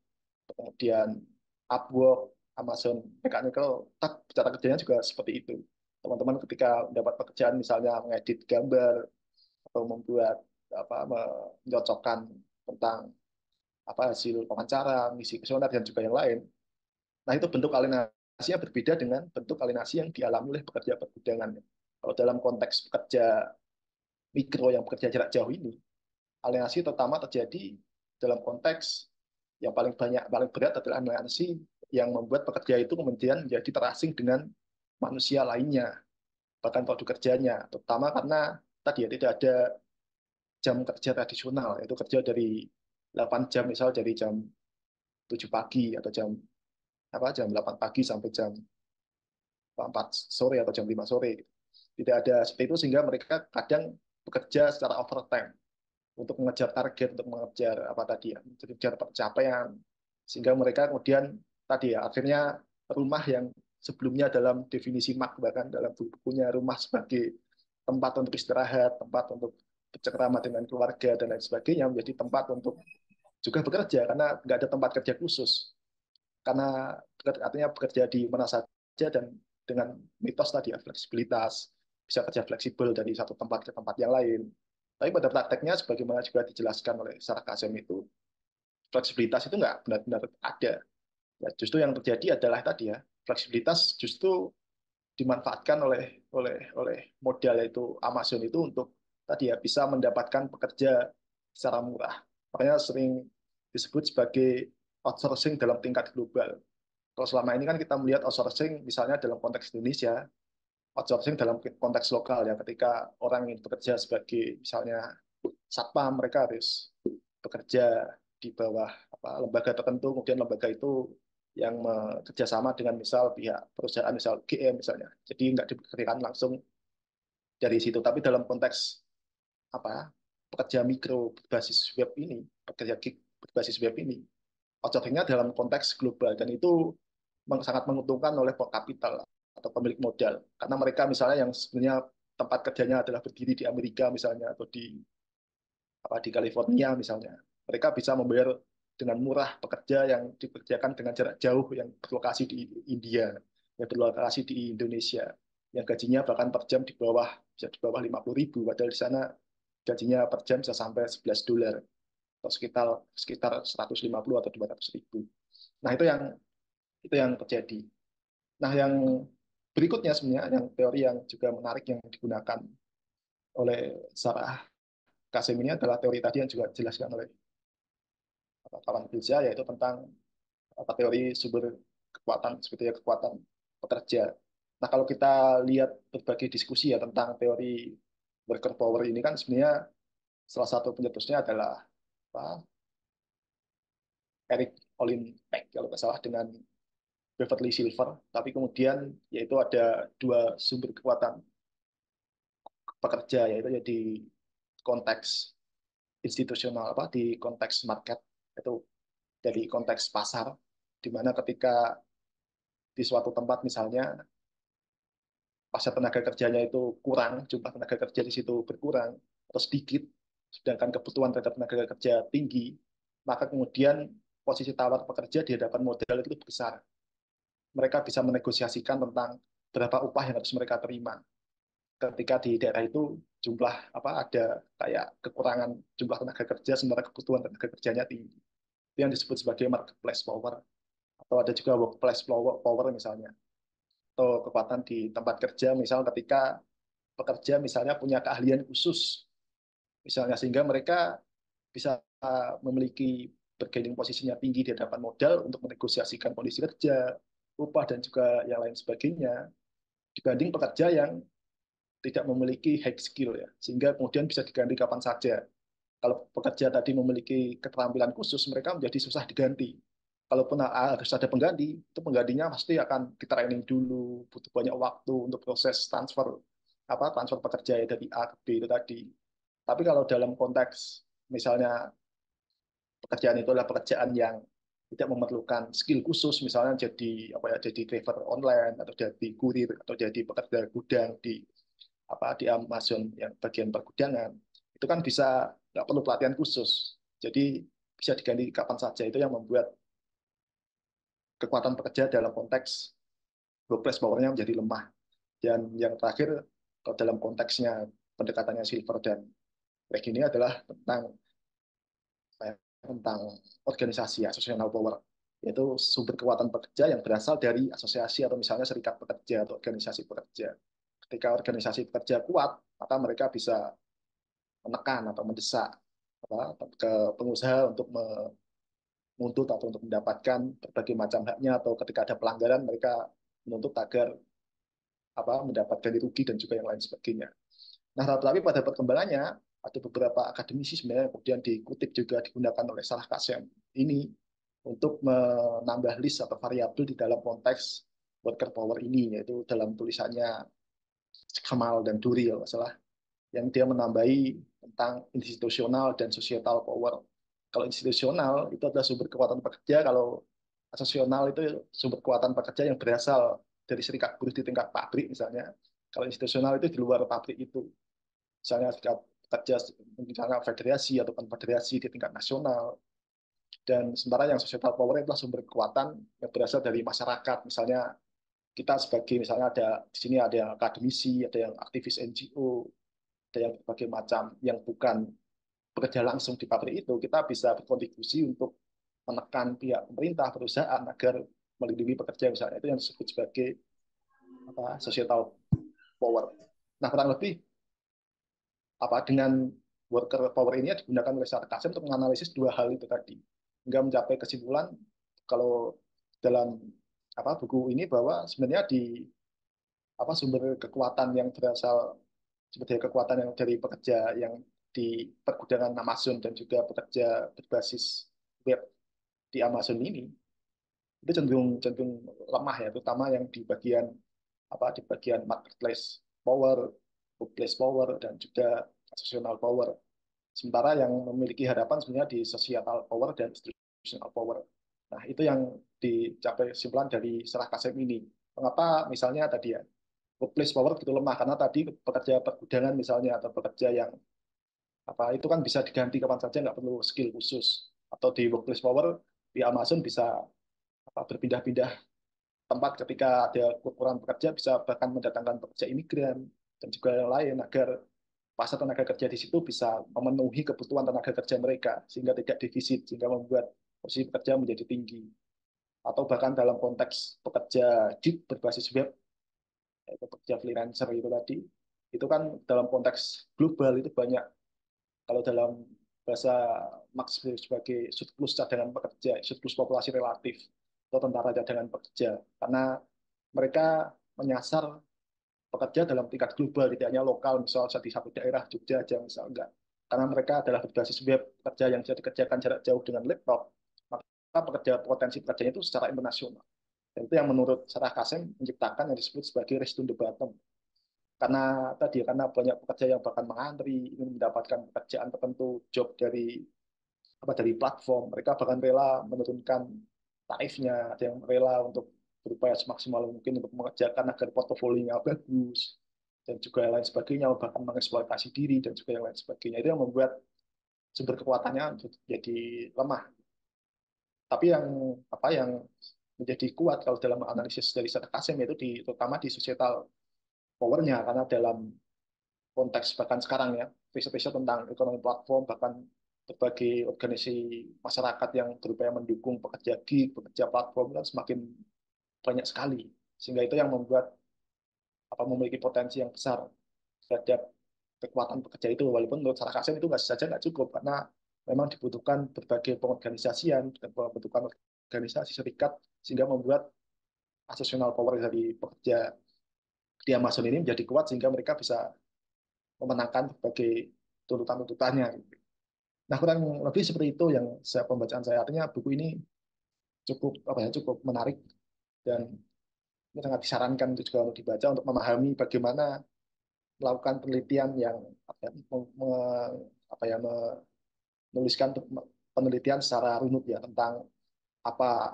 kemudian Upwork, Amazon Mechanical, cara kerjanya juga seperti itu. Teman-teman ketika mendapat pekerjaan misalnya mengedit gambar atau membuat mencocokkan tentang hasil wawancara, misi kuesioner dan juga yang lain. Nah, itu bentuk alienasinya berbeda dengan bentuk alienasi yang dialami oleh pekerja pergudangan. Kalau dalam konteks pekerja mikro yang bekerja jarak jauh ini, alienasi terutama terjadi dalam konteks yang paling berat adalah alienasi yang membuat pekerja itu kemudian menjadi terasing dengan manusia lainnya, bahkan produk kerjanya, terutama karena tadi ya tidak ada jam kerja tradisional, yaitu kerja dari 8 jam, misal dari jam 7 pagi atau jam 8 pagi sampai jam 4 sore atau jam 5 sore. Tidak ada seperti itu sehingga mereka kadang bekerja secara overtime untuk mengejar target, untuk mengejar mengejar pencapaian, sehingga mereka kemudian tadi ya akhirnya rumah yang sebelumnya dalam definisi Marx bahkan dalam bukunya rumah sebagai tempat untuk istirahat, tempat untuk bercengkrama dengan keluarga dan lain sebagainya, menjadi tempat untuk juga bekerja karena nggak ada tempat kerja khusus. Karena artinya bekerja di mana saja dan dengan mitos tadi ya, fleksibilitas, bisa kerja fleksibel dari satu tempat ke tempat yang lain. Tapi pada prakteknya, sebagaimana juga dijelaskan oleh Sarah Kasem itu, fleksibilitas itu nggak benar-benar ada. Ya, justru yang terjadi adalah tadi ya, fleksibilitas justru dimanfaatkan oleh modal yaitu Amazon itu untuk tadi ya bisa mendapatkan pekerja secara murah. Makanya sering disebut sebagai outsourcing dalam tingkat global. Kalau selama ini kan kita melihat outsourcing misalnya dalam konteks Indonesia, outsourcing dalam konteks lokal ya, ketika orang ingin bekerja sebagai misalnya satpam, mereka harus bekerja di bawah lembaga tertentu, kemudian lembaga itu yang bekerja sama dengan misal pihak perusahaan, misal GM misalnya. Jadi nggak dipekerjakan langsung dari situ. Tapi dalam konteks apa pekerja mikro berbasis web ini, pekerja gig berbasis web ini, outsourcingnya dalam konteks global dan itu sangat menguntungkan oleh kapital atau pemilik modal. Karena mereka misalnya yang sebenarnya tempat kerjanya adalah berdiri di Amerika misalnya atau di California misalnya, mereka bisa membayar dengan murah pekerja yang dikerjakan dengan jarak jauh yang berlokasi di India, yang berlokasi di Indonesia, yang gajinya bahkan per jam bisa di bawah 50.000, padahal di sana gajinya per jam bisa sampai $11 atau sekitar sekitar 150 atau 200.000. Nah itu yang terjadi. Nah yang berikutnya sebenarnya yang teori yang juga menarik yang digunakan oleh Sarah Kasim ini adalah teori tadi yang juga dijelaskan oleh kawan Filza, yaitu tentang teori sumber kekuatan, sebetulnya kekuatan pekerja. Nah, kalau kita lihat berbagai diskusi ya tentang teori worker power ini kan sebenarnya salah satu pencetusnya adalah apa, Eric Olin Peck kalau nggak salah dengan Beverly Silver. Tapi kemudian yaitu ada dua sumber kekuatan pekerja, yaitu ya di konteks institusional, di konteks market, itu dari konteks pasar, di mana ketika di suatu tempat misalnya pasar tenaga kerjanya itu kurang, jumlah tenaga kerja di situ berkurang atau sedikit, sedangkan kebutuhan terhadap tenaga kerja tinggi, maka kemudian posisi tawar pekerja di hadapan modal itu besar. Mereka bisa menegosiasikan tentang berapa upah yang harus mereka terima. Ketika di daerah itu jumlah ada kayak kekurangan jumlah tenaga kerja sementara kebutuhan tenaga kerjanya tinggi. Itu yang disebut sebagai marketplace power, atau ada juga workplace power misalnya, atau kekuatan di tempat kerja, misal ketika pekerja misalnya punya keahlian khusus misalnya, sehingga mereka bisa memiliki bargaining posisinya tinggi di hadapan modal untuk menegosiasikan kondisi kerja, upah dan juga yang lain sebagainya, dibanding pekerja yang tidak memiliki high skill ya, sehingga kemudian bisa diganti kapan saja. Kalau pekerja tadi memiliki keterampilan khusus, mereka menjadi susah diganti. Kalaupun harus ada pengganti, itu penggantinya pasti akan di training dulu, butuh banyak waktu untuk proses transfer pekerja ya, dari A ke B itu tadi. Tapi kalau dalam konteks misalnya pekerjaan itu adalah pekerjaan yang tidak memerlukan skill khusus, misalnya jadi driver online atau jadi kurir atau jadi pekerja gudang di Amazon yang bagian pergudangan, itu kan bisa nggak perlu pelatihan khusus, jadi bisa diganti kapan saja. Itu yang membuat kekuatan pekerja dalam konteks workplace power-nya menjadi lemah. Dan yang terakhir, kalau dalam konteksnya pendekatannya Silver dan Regini adalah tentang organisasi associational power, yaitu sumber kekuatan pekerja yang berasal dari asosiasi atau misalnya serikat pekerja atau organisasi pekerja. Ketika organisasi pekerja kuat, maka mereka bisa menekan atau mendesak ke pengusaha untuk menuntut atau untuk mendapatkan berbagai macam haknya, atau ketika ada pelanggaran mereka menuntut agar mendapat ganti rugi dan juga yang lain sebagainya. Nah, tetapi pada perkembangannya ada beberapa akademisi sebenarnya kemudian dikutip juga digunakan oleh Salah Kasem ini untuk menambah list atau variabel di dalam konteks worker power ini, yaitu dalam tulisannya Kamal dan Duri masalah yang dia menambahi tentang institusional dan societal power. Kalau institusional itu adalah sumber kekuatan pekerja, kalau asosional itu sumber kekuatan pekerja yang berasal dari serikat buruh di tingkat pabrik misalnya, Kalau institusional itu di luar pabrik itu. Misalnya jika kerja misalnya federasi atau konfederasi di tingkat nasional. Dan sementara yang societal power adalah sumber kekuatan yang berasal dari masyarakat. Misalnya kita sebagai misalnya ada di sini ada yang akademisi, ada yang aktivis NGO, ada yang berbagai macam yang bukan bekerja langsung di pabrik itu, kita bisa berkontribusi untuk menekan pihak pemerintah, perusahaan agar melindungi pekerja misalnya. Itu yang disebut sebagai societal power. Nah, kurang lebih dengan worker power ini digunakan oleh Sarkasem untuk menganalisis dua hal itu tadi, hingga mencapai kesimpulan kalau dalam buku ini bahwa sebenarnya di sumber kekuatan yang berasal sebagai kekuatan yang dari pekerja yang di pergudangan Amazon dan juga pekerja berbasis web di Amazon ini itu cenderung cenderung lemah ya, terutama yang di bagian di bagian marketplace power, workplace power, dan juga social power. Sementara yang memiliki harapan sebenarnya di societal power dan institutional power. Nah, itu yang dicapai kesimpulan dari Serah Kasem ini. Mengapa misalnya tadi ya, workplace power begitu lemah? Karena tadi pekerja pergudangan misalnya, atau pekerja yang itu kan bisa diganti kapan saja, nggak perlu skill khusus. Atau di workplace power, di Amazon bisa berpindah-pindah tempat ketika ada kekurangan pekerja, bisa bahkan mendatangkan pekerja imigran dan juga yang lain agar pasar tenaga kerja di situ bisa memenuhi kebutuhan tenaga kerja mereka sehingga tidak defisit, sehingga membuat posisi pekerja menjadi tinggi. Atau bahkan dalam konteks pekerja gig berbasis web, yaitu pekerja freelancer itu tadi, itu kan dalam konteks global itu banyak, kalau dalam bahasa Marx sebagai surplus cadangan pekerja, surplus populasi relatif atau tentara cadangan pekerja, karena mereka menyasar pekerja dalam tingkat global, tidak hanya lokal, misalnya di satu daerah Jogja aja misal, enggak. Karena mereka adalah berbasis web, pekerja yang bisa dikerjakan jarak jauh dengan laptop, maka potensi pekerjanya itu secara internasional. Dan itu yang menurut Sarah Kasem menciptakan yang disebut sebagai race to the bottom. Karena banyak pekerja yang bahkan mengantri ingin mendapatkan pekerjaan tertentu, job dari platform, mereka bahkan rela menurunkan tarifnya, ada yang rela untuk berupaya semaksimal mungkin untuk mengerjakan agar portofolionya bagus dan juga yang lain sebagainya, bahkan mengeksploitasi diri dan juga yang lain sebagainya. Itu yang membuat sumber kekuatannya jadi lemah. Tapi yang menjadi kuat kalau dalam analisis dari Kasem itu terutama di societal powernya, karena dalam konteks bahkan sekarang ya, riset-riset tentang ekonomi platform, bahkan berbagai organisasi masyarakat yang berupaya mendukung pekerja gig, pekerja platform kan semakin banyak sekali. Sehingga itu yang membuat memiliki potensi yang besar terhadap kekuatan pekerja itu. Walaupun menurut Sarah Kasem itu nggak cukup, karena memang dibutuhkan berbagai pengorganisasian, dibutuhkan organisasi serikat, sehingga membuat asosial power dari pekerja di Amazon ini menjadi kuat sehingga mereka bisa memenangkan berbagai tuntutan-tuntutannya. Nah, kurang lebih seperti itu yang pembacaan saya. Artinya buku ini cukup menarik dan ini sangat disarankan untuk juga untuk dibaca untuk memahami bagaimana melakukan penelitian yang menuliskan penelitian secara runut ya tentang apa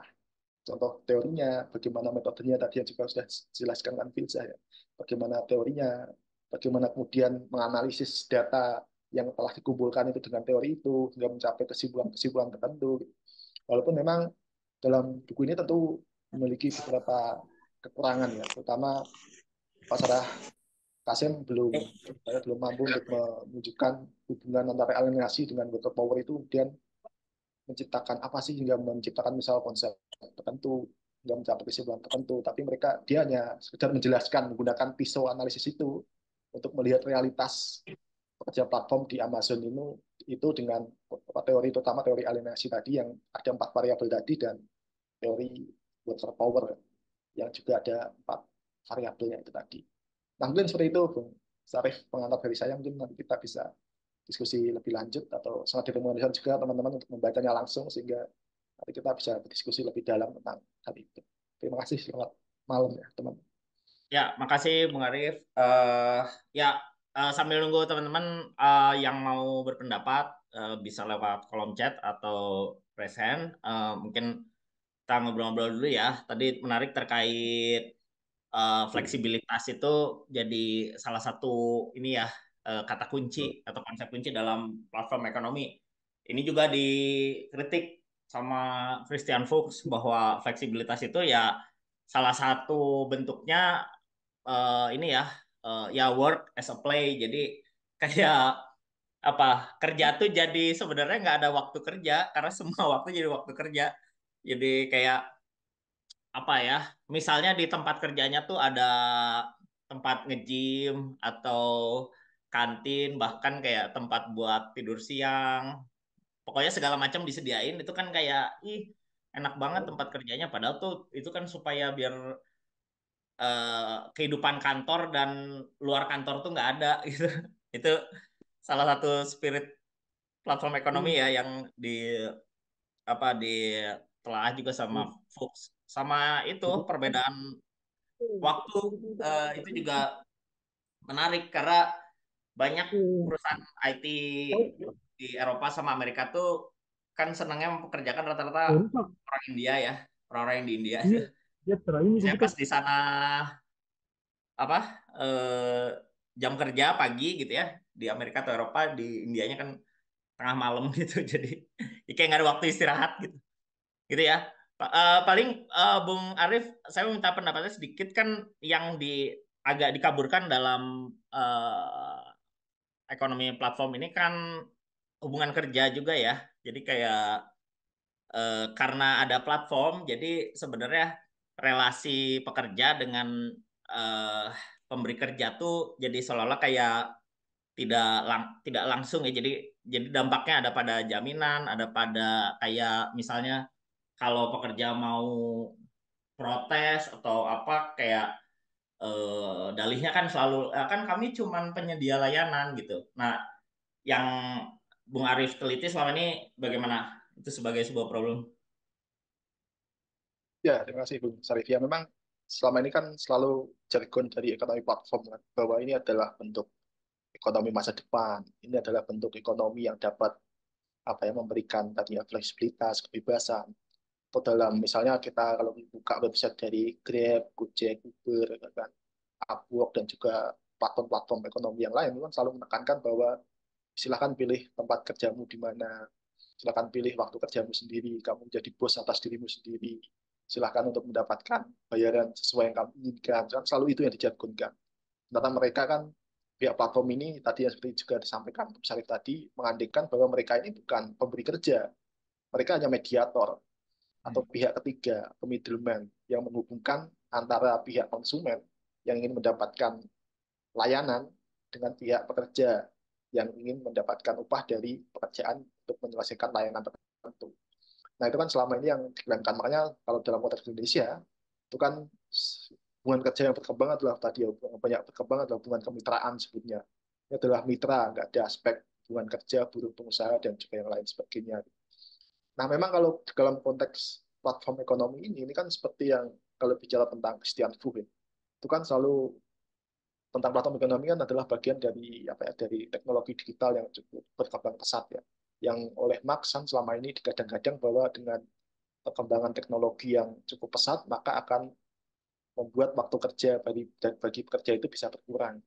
contoh teorinya, bagaimana metodenya tadi yang juga sudah dijelaskan kan Filza ya, bagaimana teorinya, bagaimana kemudian menganalisis data yang telah dikumpulkan itu dengan teori itu hingga mencapai kesimpulan-kesimpulan tertentu. Walaupun memang dalam buku ini tentu memiliki beberapa kekurangan ya, terutama Pak Sarah Kasem belum mampu untuk menunjukkan hubungan antara alienasi dengan worker power itu kemudian menciptakan apa sih hingga menciptakan misal konsep tertentu hingga mencapai kesimpulan tertentu, tapi dia hanya sekedar menjelaskan menggunakan pisau analisis itu untuk melihat realitas pekerja platform di Amazon itu dengan teori, terutama teori alienasi tadi yang ada 4 variabel tadi, dan teori worker power yang juga ada 4 variabelnya itu tadi. Nah, mungkin seperti itu, Bung Sarif, pengantar dari saya. Mungkin nanti kita bisa diskusi lebih lanjut atau sangat direkomendasikan juga teman-teman untuk membacanya langsung sehingga nanti kita bisa berdiskusi lebih dalam tentang hal itu. Terima kasih, selamat malam ya teman. Ya, makasih Bung Arif. Ya, sambil nunggu teman-teman yang mau berpendapat bisa lewat kolom chat atau raise hand. Mungkin kita ngobrol-ngobrol dulu ya. Tadi menarik terkait fleksibilitas itu jadi salah satu ini ya, kata kunci atau konsep kunci dalam platform ekonomi. Ini juga dikritik sama Christian Fuchs bahwa fleksibilitas itu ya salah satu bentuknya ini ya, ya work as a play. Jadi kayak apa, kerja tuh jadi sebenarnya nggak ada waktu kerja karena semua waktu jadi waktu kerja. Jadi kayak apa ya, misalnya di tempat kerjanya tuh ada tempat nge-gym atau kantin, bahkan kayak tempat buat tidur siang, pokoknya segala macam disediain. Itu kan kayak ih, enak banget tempat kerjanya, padahal tuh itu kan supaya biar kehidupan kantor dan luar kantor tuh nggak ada gitu. Itu salah satu spirit platform ekonomi ya yang di apa di telah juga sama Fuchs. Sama itu perbedaan waktu, itu juga menarik karena banyak perusahaan IT di Eropa sama Amerika tuh kan senangnya mempekerjakan rata-rata orang India ya, orang-orang yang di India. Saya pas di sana apa, jam kerja pagi gitu ya, di Amerika atau Eropa, di Indianya kan tengah malam gitu. Jadi ya kayak nggak ada waktu istirahat gitu, gitu ya. Paling Bung Arif, saya minta pendapatnya sedikit kan, yang agak dikaburkan dalam ekonomi platform ini kan hubungan kerja juga ya. Jadi kayak karena ada platform, jadi sebenarnya relasi pekerja dengan eh, pemberi kerja tuh jadi seolah-olah kayak tidak langsung ya. Jadi dampaknya ada pada jaminan, ada pada kayak misalnya kalau pekerja mau protes atau apa, kayak dalihnya kan selalu kan kami cuman penyedia layanan gitu. Nah, yang Bung Arif teliti selama ini bagaimana itu sebagai sebuah problem? Ya, terima kasih Bung Sarif. Ya, memang selama ini kan selalu jargon dari ekonomi platform kan, bahwa ini adalah bentuk ekonomi masa depan. Ini adalah bentuk ekonomi yang dapat apa ya, memberikan tadi ya fleksibilitas, kebebasan. Atau dalam misalnya kita kalau buka website dari Grab, Gojek, Uber, kan, Upwork dan juga platform-platform ekonomi yang lain, itu kan selalu menekankan bahwa silakan pilih tempat kerjamu di mana, silakan pilih waktu kerjamu sendiri, kamu jadi bos atas dirimu sendiri, silakan untuk mendapatkan bayaran sesuai yang kamu inginkan. Kan selalu itu yang dijargonkan. Ternyata mereka kan, pihak platform ini tadi yang seperti juga disampaikan Pak Syarif tadi, mengandaikan bahwa mereka ini bukan pemberi kerja, mereka hanya mediator atau pihak ketiga atau middleman yang menghubungkan antara pihak konsumen yang ingin mendapatkan layanan dengan pihak pekerja yang ingin mendapatkan upah dari pekerjaan untuk menyelesaikan layanan tertentu. Nah, itu kan selama ini yang diklaimkan. Makanya kalau dalam konteks Indonesia, itu kan hubungan kerja yang berkembang adalah tadi ya, banyak berkembang adalah hubungan kemitraan sebutnya. Ini adalah mitra, nggak ada aspek hubungan kerja, buruh pengusaha, dan juga yang lain sebagainya. Nah, memang kalau dalam konteks platform ekonomi ini kan seperti yang kalau bicara tentang Christian Fuchs, itu kan selalu tentang platform ekonomi kan adalah bagian dari apa ya, dari teknologi digital yang cukup berkembang pesat ya, yang oleh Marx kan selama ini digadang-gadang bahwa dengan perkembangan teknologi yang cukup pesat maka akan membuat waktu kerja bagi pekerja itu bisa berkurang.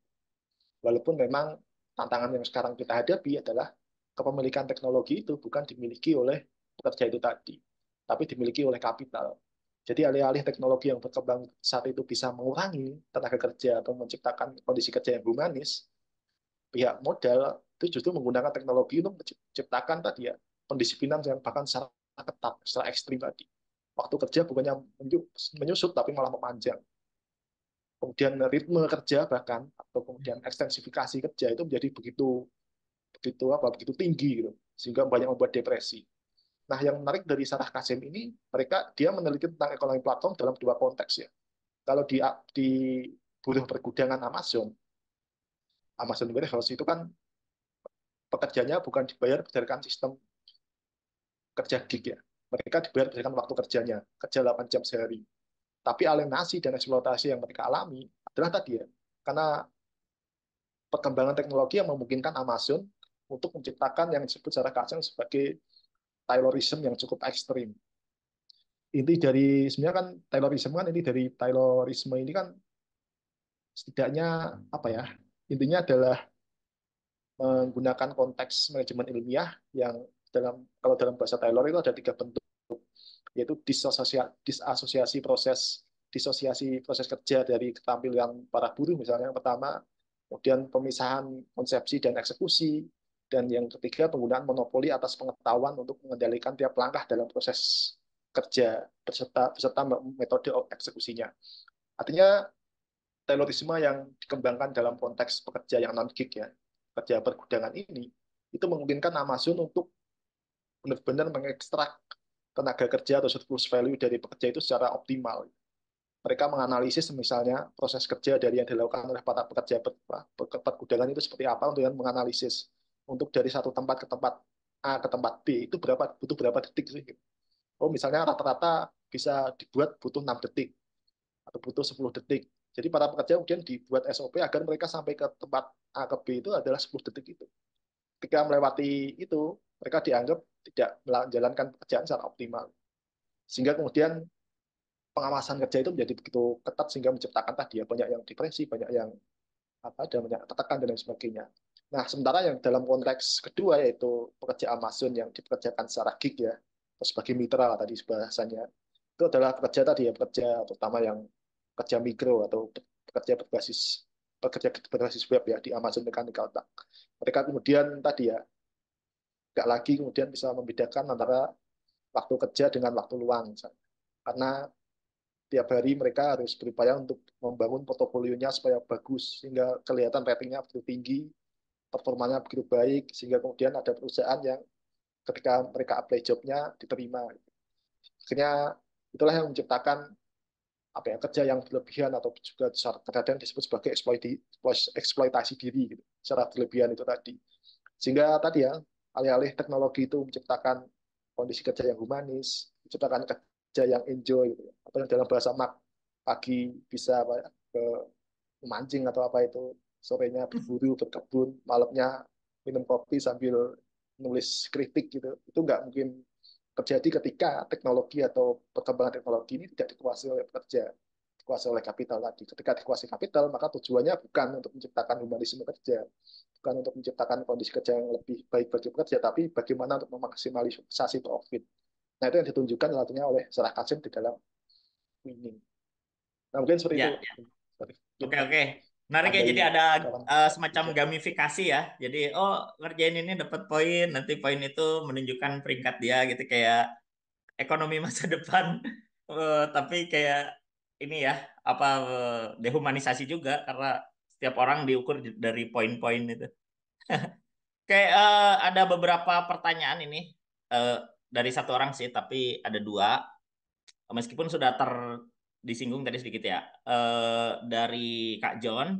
Walaupun memang tantangan yang sekarang kita hadapi adalah kepemilikan teknologi itu bukan dimiliki oleh pekerja itu tadi, tapi dimiliki oleh kapital. Jadi alih-alih teknologi yang berkembang saat itu bisa mengurangi tenaga kerja atau menciptakan kondisi kerja yang humanis, pihak modal itu justru menggunakan teknologi untuk menciptakan tadi ya pendisiplinan yang bahkan secara ketat, secara ekstrim tadi. Waktu kerja bukannya menyusut tapi malah memanjang. Kemudian ritme kerja bahkan atau kemudian ekstensifikasi kerja itu menjadi begitu begitu tinggi gitu, sehingga banyak membuat depresi. Nah, yang menarik dari Sarah Kasim ini, dia meneliti tentang ekonomi platform dalam dua konteks ya. Kalau di buruh pergudangan Amazon, Amazon Warehouse itu kan pekerjanya bukan dibayar berdasarkan sistem kerja gig ya. Mereka dibayar berdasarkan waktu kerjanya, kerja 8 jam sehari. Tapi alienasi dan eksploitasi yang mereka alami adalah tadi ya, karena perkembangan teknologi yang memungkinkan Amazon untuk menciptakan yang disebut secara kasar sebagai Taylorisme yang cukup ekstrim. Inti dari sebenarnya kan Taylorisme kan ini dari Taylorisme ini kan setidaknya apa ya, intinya adalah menggunakan konteks manajemen ilmiah yang kalau dalam bahasa Taylor itu ada 3 bentuk, yaitu disosiasi proses kerja dari keterampilan para buruh misalnya yang pertama, kemudian pemisahan konsepsi dan eksekusi, dan yang ketiga penggunaan monopoli atas pengetahuan untuk mengendalikan tiap langkah dalam proses kerja beserta metode eksekusinya. Artinya Taylorisme yang dikembangkan dalam konteks pekerja yang non-gig ya, pekerja pergudangan ini, itu memungkinkan Amazon untuk benar-benar mengekstrak tenaga kerja atau surplus value dari pekerja itu secara optimal. Mereka menganalisis misalnya proses kerja dari yang dilakukan oleh para pekerja pergudangan itu seperti apa, untuk menganalisis untuk dari satu tempat ke tempat A ke tempat B itu butuh berapa detik sih. Oh misalnya rata-rata bisa dibuat butuh 6 detik atau butuh 10 detik. Jadi para pekerja kemudian dibuat SOP agar mereka sampai ke tempat A ke B itu adalah 10 detik itu. Ketika melewati itu, mereka dianggap tidak menjalankan pekerjaan secara optimal. Sehingga kemudian pengawasan kerja itu menjadi begitu ketat sehingga menciptakan tadi ya banyak yang depresi, banyak yang dan banyak tertekan dan lain sebagainya. Nah, sementara yang dalam konteks kedua yaitu pekerja Amazon yang dipekerjakan secara gig ya, atau sebagai mitra tadi bahasanya, itu adalah pekerja tadi ya, pekerja terutama yang pekerja mikro atau pekerja berbasis web ya di Amazon Mechanical Turk. Mereka kemudian tadi ya nggak lagi kemudian bisa membedakan antara waktu kerja dengan waktu luang misalnya. Karena tiap hari mereka harus berupaya untuk membangun portofolionya supaya bagus sehingga kelihatan ratingnya begitu tinggi, performanya begitu baik, sehingga kemudian ada perusahaan yang ketika mereka apply jobnya diterima. Akhirnya itulah yang menciptakan apa ya, kerja yang berlebihan atau juga kadang disebut sebagai eksploitasi diri gitu, secara berlebihan itu tadi. Sehingga tadi ya, alih-alih teknologi itu menciptakan kondisi kerja yang humanis, menciptakan kerja yang enjoy gitu. Atau yang dalam bahasa Mark, pagi bisa apa ya, ke memancing atau apa itu, sorenya berburu, berkebun, malamnya minum kopi sambil nulis kritik gitu. Itu nggak mungkin terjadi ketika teknologi atau perkembangan teknologi ini tidak dikuasai oleh pekerja, dikuasai oleh kapital tadi. Ketika dikuasai kapital, maka tujuannya bukan untuk menciptakan humanisme kerja, bukan untuk menciptakan kondisi kerja yang lebih baik bagi pekerja, tapi bagaimana untuk memaksimalisasi profit. Nah, itu yang ditunjukkan artinya oleh Sarah Kasim di dalam winning. Nah, mungkin seperti itu. Ya, oke, oke. Menarik ya, Tambahi jadi ada kawan semacam juga. gamifikasi ya. Jadi, oh ngerjain ini dapat poin, nanti poin itu menunjukkan peringkat dia gitu kayak ekonomi masa depan. Tapi kayak ini ya, apa dehumanisasi juga karena setiap orang diukur dari poin-poin itu. Kayak ada beberapa pertanyaan ini eh, dari satu orang sih, tapi ada dua. Meskipun sudah disinggung tadi sedikit ya. Dari Kak John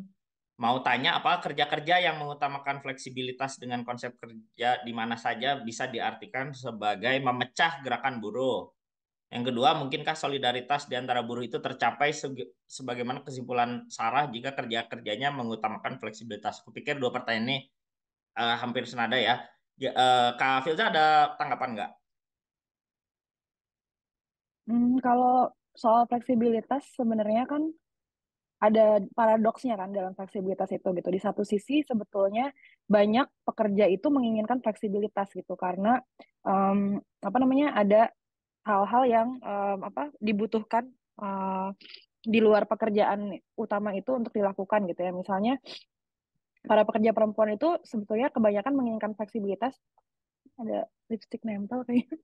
mau tanya apa kerja-kerja yang mengutamakan fleksibilitas dengan konsep kerja di mana saja bisa diartikan sebagai memecah gerakan buruh. Yang kedua, mungkinkah solidaritas di antara buruh itu tercapai sebagaimana kesimpulan Sarah jika kerja-kerjanya mengutamakan fleksibilitas? Kupikir dua pertanyaan ini hampir senada ya. Kak Filza ada tanggapan nggak? Kalau soal fleksibilitas sebenarnya kan ada paradoksnya kan dalam fleksibilitas itu gitu. Di satu sisi sebetulnya banyak pekerja itu menginginkan fleksibilitas gitu karena apa namanya ada hal-hal yang dibutuhkan di luar pekerjaan utama itu untuk dilakukan gitu ya. Misalnya para pekerja perempuan itu sebetulnya kebanyakan menginginkan fleksibilitas. Ada lipstick nempel kayaknya.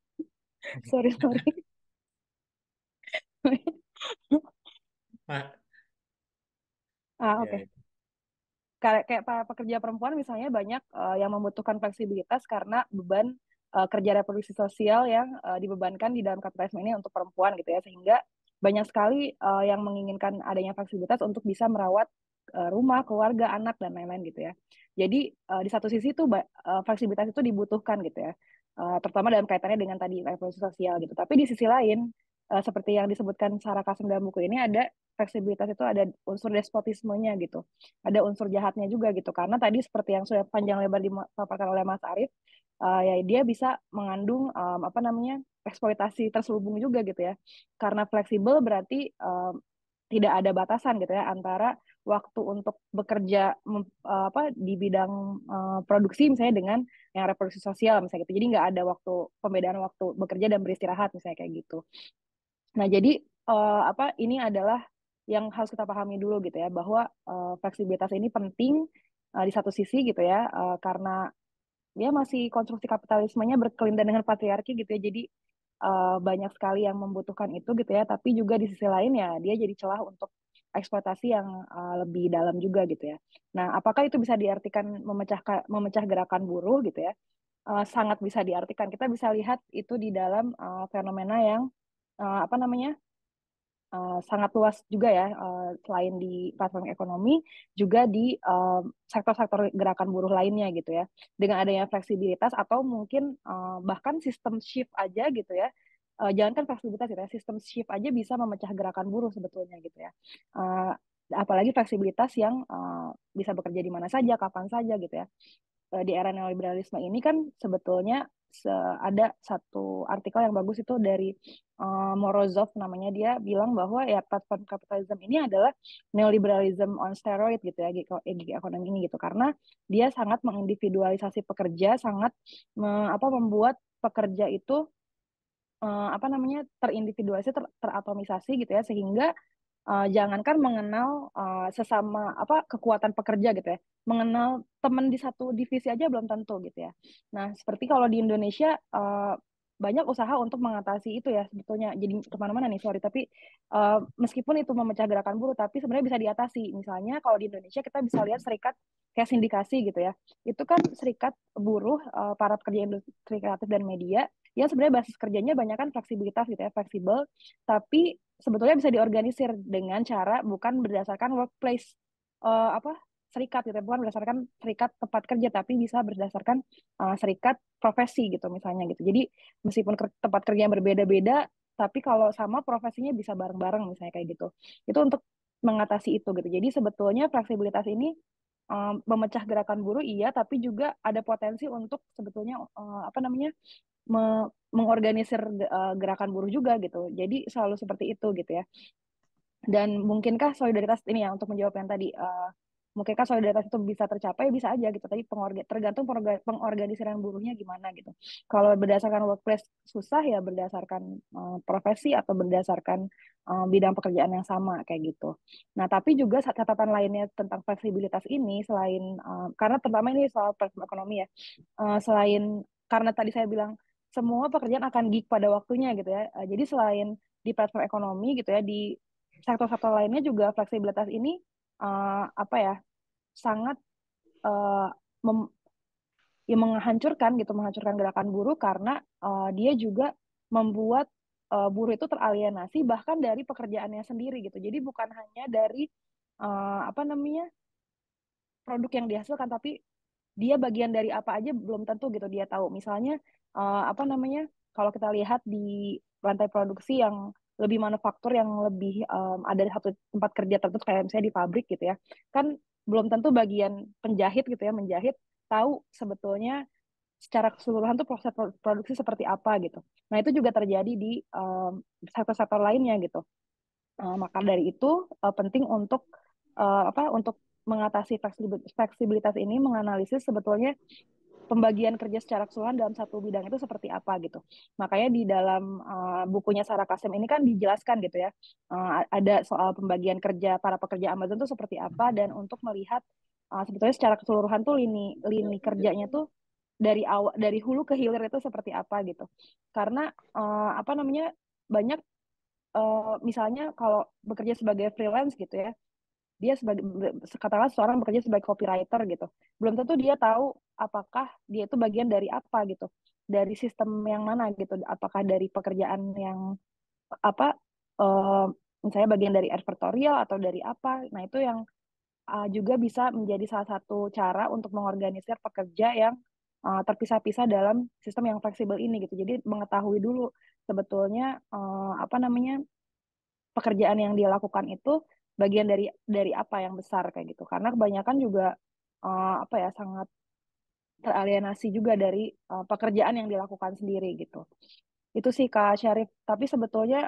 Sorry, sorry. Ya, Oke. Kayak para pekerja perempuan misalnya banyak yang membutuhkan fleksibilitas karena beban kerja reproduksi sosial yang dibebankan di dalam kapitalisme ini untuk perempuan gitu ya, sehingga banyak sekali yang menginginkan adanya fleksibilitas untuk bisa merawat rumah, keluarga, anak dan lain-lain gitu ya. Jadi di satu sisi itu fleksibilitas itu dibutuhkan gitu ya, terutama dalam kaitannya dengan tadi reproduksi sosial gitu. Tapi di sisi lain seperti yang disebutkan Sarah Kasem dalam buku ini, ada fleksibilitas itu ada unsur despotismenya gitu, ada unsur jahatnya juga gitu, karena tadi seperti yang sudah panjang lebar dipaparkan oleh Mas Arief, ya dia bisa mengandung apa namanya eksploitasi terselubung juga gitu ya, karena fleksibel berarti tidak ada batasan gitu ya antara waktu untuk bekerja di bidang produksi misalnya dengan yang reproduksi sosial misalnya gitu. Jadi nggak ada pembedaan waktu bekerja dan beristirahat misalnya kayak gitu. Nah, jadi ini adalah yang harus kita pahami dulu gitu ya, bahwa fleksibilitas ini penting di satu sisi gitu ya, karena dia masih konstruksi kapitalismenya berkelindan dengan patriarki gitu ya. Jadi banyak sekali yang membutuhkan itu gitu ya, tapi juga di sisi lain ya dia jadi celah untuk eksploitasi yang lebih dalam juga gitu ya. Nah, apakah itu bisa diartikan memecah gerakan buruh gitu ya? Sangat bisa diartikan. Kita bisa lihat itu di dalam fenomena yang apa namanya sangat luas juga ya, selain di platform ekonomi, juga di sektor-sektor gerakan buruh lainnya gitu ya. Dengan adanya fleksibilitas atau mungkin bahkan sistem shift aja gitu ya, jangankan fleksibilitas gitu ya, sistem shift aja bisa memecah gerakan buruh sebetulnya gitu ya. Uh, Apalagi fleksibilitas yang bisa bekerja di mana saja, kapan saja gitu ya. Di era neoliberalisme ini kan sebetulnya ada satu artikel yang bagus itu dari Morozov namanya, dia bilang bahwa ya platform kapitalisme ini adalah neoliberalism on steroid gitu ya, gig ekonomi ini gitu, karena dia sangat mengindividualisasi pekerja, sangat membuat pekerja itu terindividualisasi, teratomisasi gitu ya, sehingga jangankan mengenal sesama kekuatan pekerja gitu ya, mengenal teman di satu divisi aja belum tentu gitu ya. Nah, seperti kalau di Indonesia banyak usaha untuk mengatasi itu ya sebetulnya. Jadi kemana-mana nih, sorry, tapi meskipun itu memecah gerakan buruh, tapi sebenarnya bisa diatasi. Misalnya kalau di Indonesia kita bisa lihat serikat kayak sindikasi gitu ya, itu kan serikat buruh, para pekerja industri kreatif dan media yang sebenarnya basis kerjanya banyak kan fleksibilitas gitu ya, fleksibel, tapi sebetulnya bisa diorganisir dengan cara bukan berdasarkan workplace serikat gitu, bukan berdasarkan serikat tempat kerja, tapi bisa berdasarkan serikat profesi gitu misalnya gitu. Jadi meskipun tempat kerja yang berbeda-beda, tapi kalau sama profesinya bisa bareng-bareng misalnya kayak gitu. Itu untuk mengatasi itu gitu. Jadi sebetulnya fleksibilitas ini memecah gerakan buruh iya, tapi juga ada potensi untuk sebetulnya mengorganisir gerakan buruh juga gitu. Jadi selalu seperti itu gitu ya. Dan mungkinkah solidaritas ini ya, untuk menjawab yang tadi, mungkinkah solidaritas itu bisa tercapai? Bisa aja gitu. Tapi tergantung pengorganisiran buruhnya gimana gitu. Kalau berdasarkan workplace susah ya berdasarkan profesi atau berdasarkan bidang pekerjaan yang sama kayak gitu. Nah, tapi juga catatan lainnya tentang fleksibilitas ini, selain karena terutama ini soal platform ekonomi ya, selain karena tadi saya bilang semua pekerjaan akan gig pada waktunya gitu ya. Jadi selain di platform ekonomi gitu ya, di sektor-sektor lainnya juga fleksibilitas ini sangat uh, mem- ya menghancurkan gerakan buruh, karena dia juga membuat buruh itu teralienasi bahkan dari pekerjaannya sendiri gitu. Jadi bukan hanya dari produk yang dihasilkan, tapi dia bagian dari apa aja belum tentu gitu dia tahu. Misalnya kalau kita lihat di rantai produksi yang lebih manufaktur, yang lebih ada satu tempat kerja tertentu kayak misalnya di pabrik gitu ya, kan belum tentu bagian penjahit gitu ya, menjahit tahu sebetulnya secara keseluruhan tuh proses produksi seperti apa gitu. Nah, itu juga terjadi di sektor-sektor lainnya gitu. Maka dari itu penting untuk mengatasi fleksibilitas ini, menganalisis sebetulnya pembagian kerja secara keseluruhan dalam satu bidang itu seperti apa gitu. Makanya di dalam bukunya Sarah Kasim ini kan dijelaskan gitu ya, ada soal pembagian kerja para pekerja Amazon itu seperti apa, dan untuk melihat sebetulnya secara keseluruhan tuh lini kerjanya tuh dari hulu ke hilir itu seperti apa gitu. Karena banyak misalnya kalau bekerja sebagai freelance gitu ya, dia sebagai katakanlah seorang bekerja sebagai copywriter gitu, belum tentu dia tahu apakah dia itu bagian dari apa gitu, dari sistem yang mana gitu, apakah dari pekerjaan yang apa uh, misalnya bagian dari advertorial atau dari apa. Nah, itu yang juga bisa menjadi salah satu cara untuk mengorganisir pekerja yang terpisah-pisah dalam sistem yang fleksibel ini gitu. Jadi mengetahui dulu sebetulnya pekerjaan yang dia lakukan itu bagian dari apa yang besar kayak gitu. Karena kebanyakan juga sangat teralienasi juga dari pekerjaan yang dilakukan sendiri gitu. Itu sih Kak Syarif. Tapi sebetulnya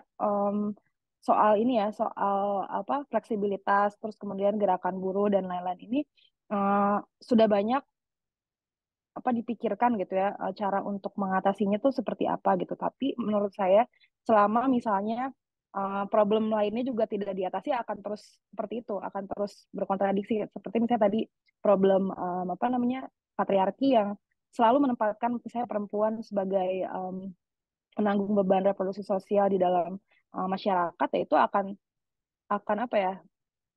soal ini ya, soal apa fleksibilitas, terus kemudian gerakan buruh dan lain-lain ini sudah banyak apa dipikirkan gitu ya, cara untuk mengatasinya tuh seperti apa gitu. Tapi menurut saya selama misalnya problem lainnya juga tidak diatasi akan terus seperti itu, akan terus berkontradiksi. Seperti misalnya tadi problem apa namanya patriarki yang selalu menempatkan misalnya perempuan sebagai penanggung beban reproduksi sosial di dalam masyarakat, ya itu akan apa ya,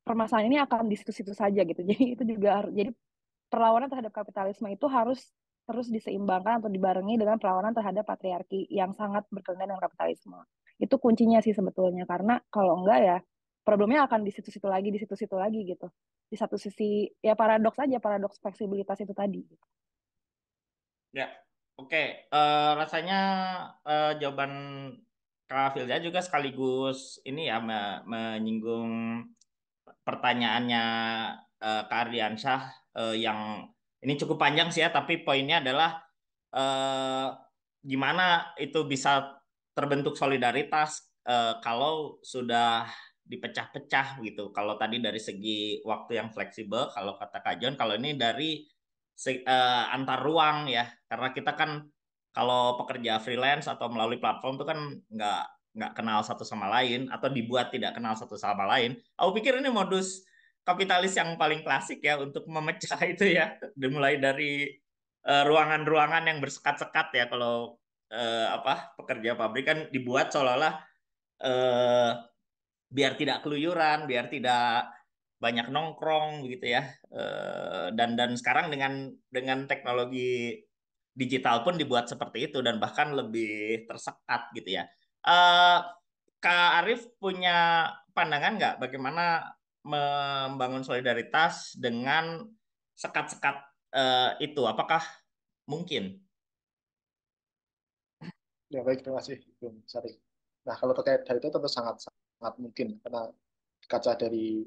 permasalahan ini akan di situ-situ saja gitu. Jadi itu juga harus, jadi perlawanan terhadap kapitalisme itu harus terus diseimbangkan atau dibarengi dengan perlawanan terhadap patriarki yang sangat berkaitan dengan kapitalisme. Itu kuncinya sih sebetulnya, karena kalau enggak ya problemnya akan di situ-situ lagi gitu. Di satu sisi ya paradoks aja, paradoks fleksibilitas itu tadi. Ya, oke. Rasanya jawaban Kak Filza juga sekaligus ini ya menyinggung pertanyaannya Kak Ardiansyah yang ini cukup panjang sih ya, tapi poinnya adalah eh, gimana itu bisa terbentuk solidaritas kalau sudah dipecah-pecah gitu. Kalau tadi dari segi waktu yang fleksibel, kalau kata Kak John, kalau ini dari antar ruang ya, karena kita kan kalau pekerja freelance atau melalui platform itu kan nggak nggak kenal satu sama lain atau dibuat tidak kenal satu sama lain. Aku pikir ini modus kapitalis yang paling klasik ya untuk memecah itu ya, dimulai dari ruangan-ruangan yang bersekat-sekat ya kalau apa pekerja pabrik kan dibuat seolah-olah eh, biar tidak keluyuran, biar tidak banyak nongkrong begitu ya. Dan sekarang dengan teknologi digital pun dibuat seperti itu dan bahkan lebih tersekat gitu ya. Eh, Kak Arif punya pandangan nggak bagaimana membangun solidaritas dengan sekat-sekat itu? Apakah mungkin? Ya baik, terima kasih Bung Syarif. Nah kalau terkait hal itu tentu sangat sangat mungkin karena kaca dari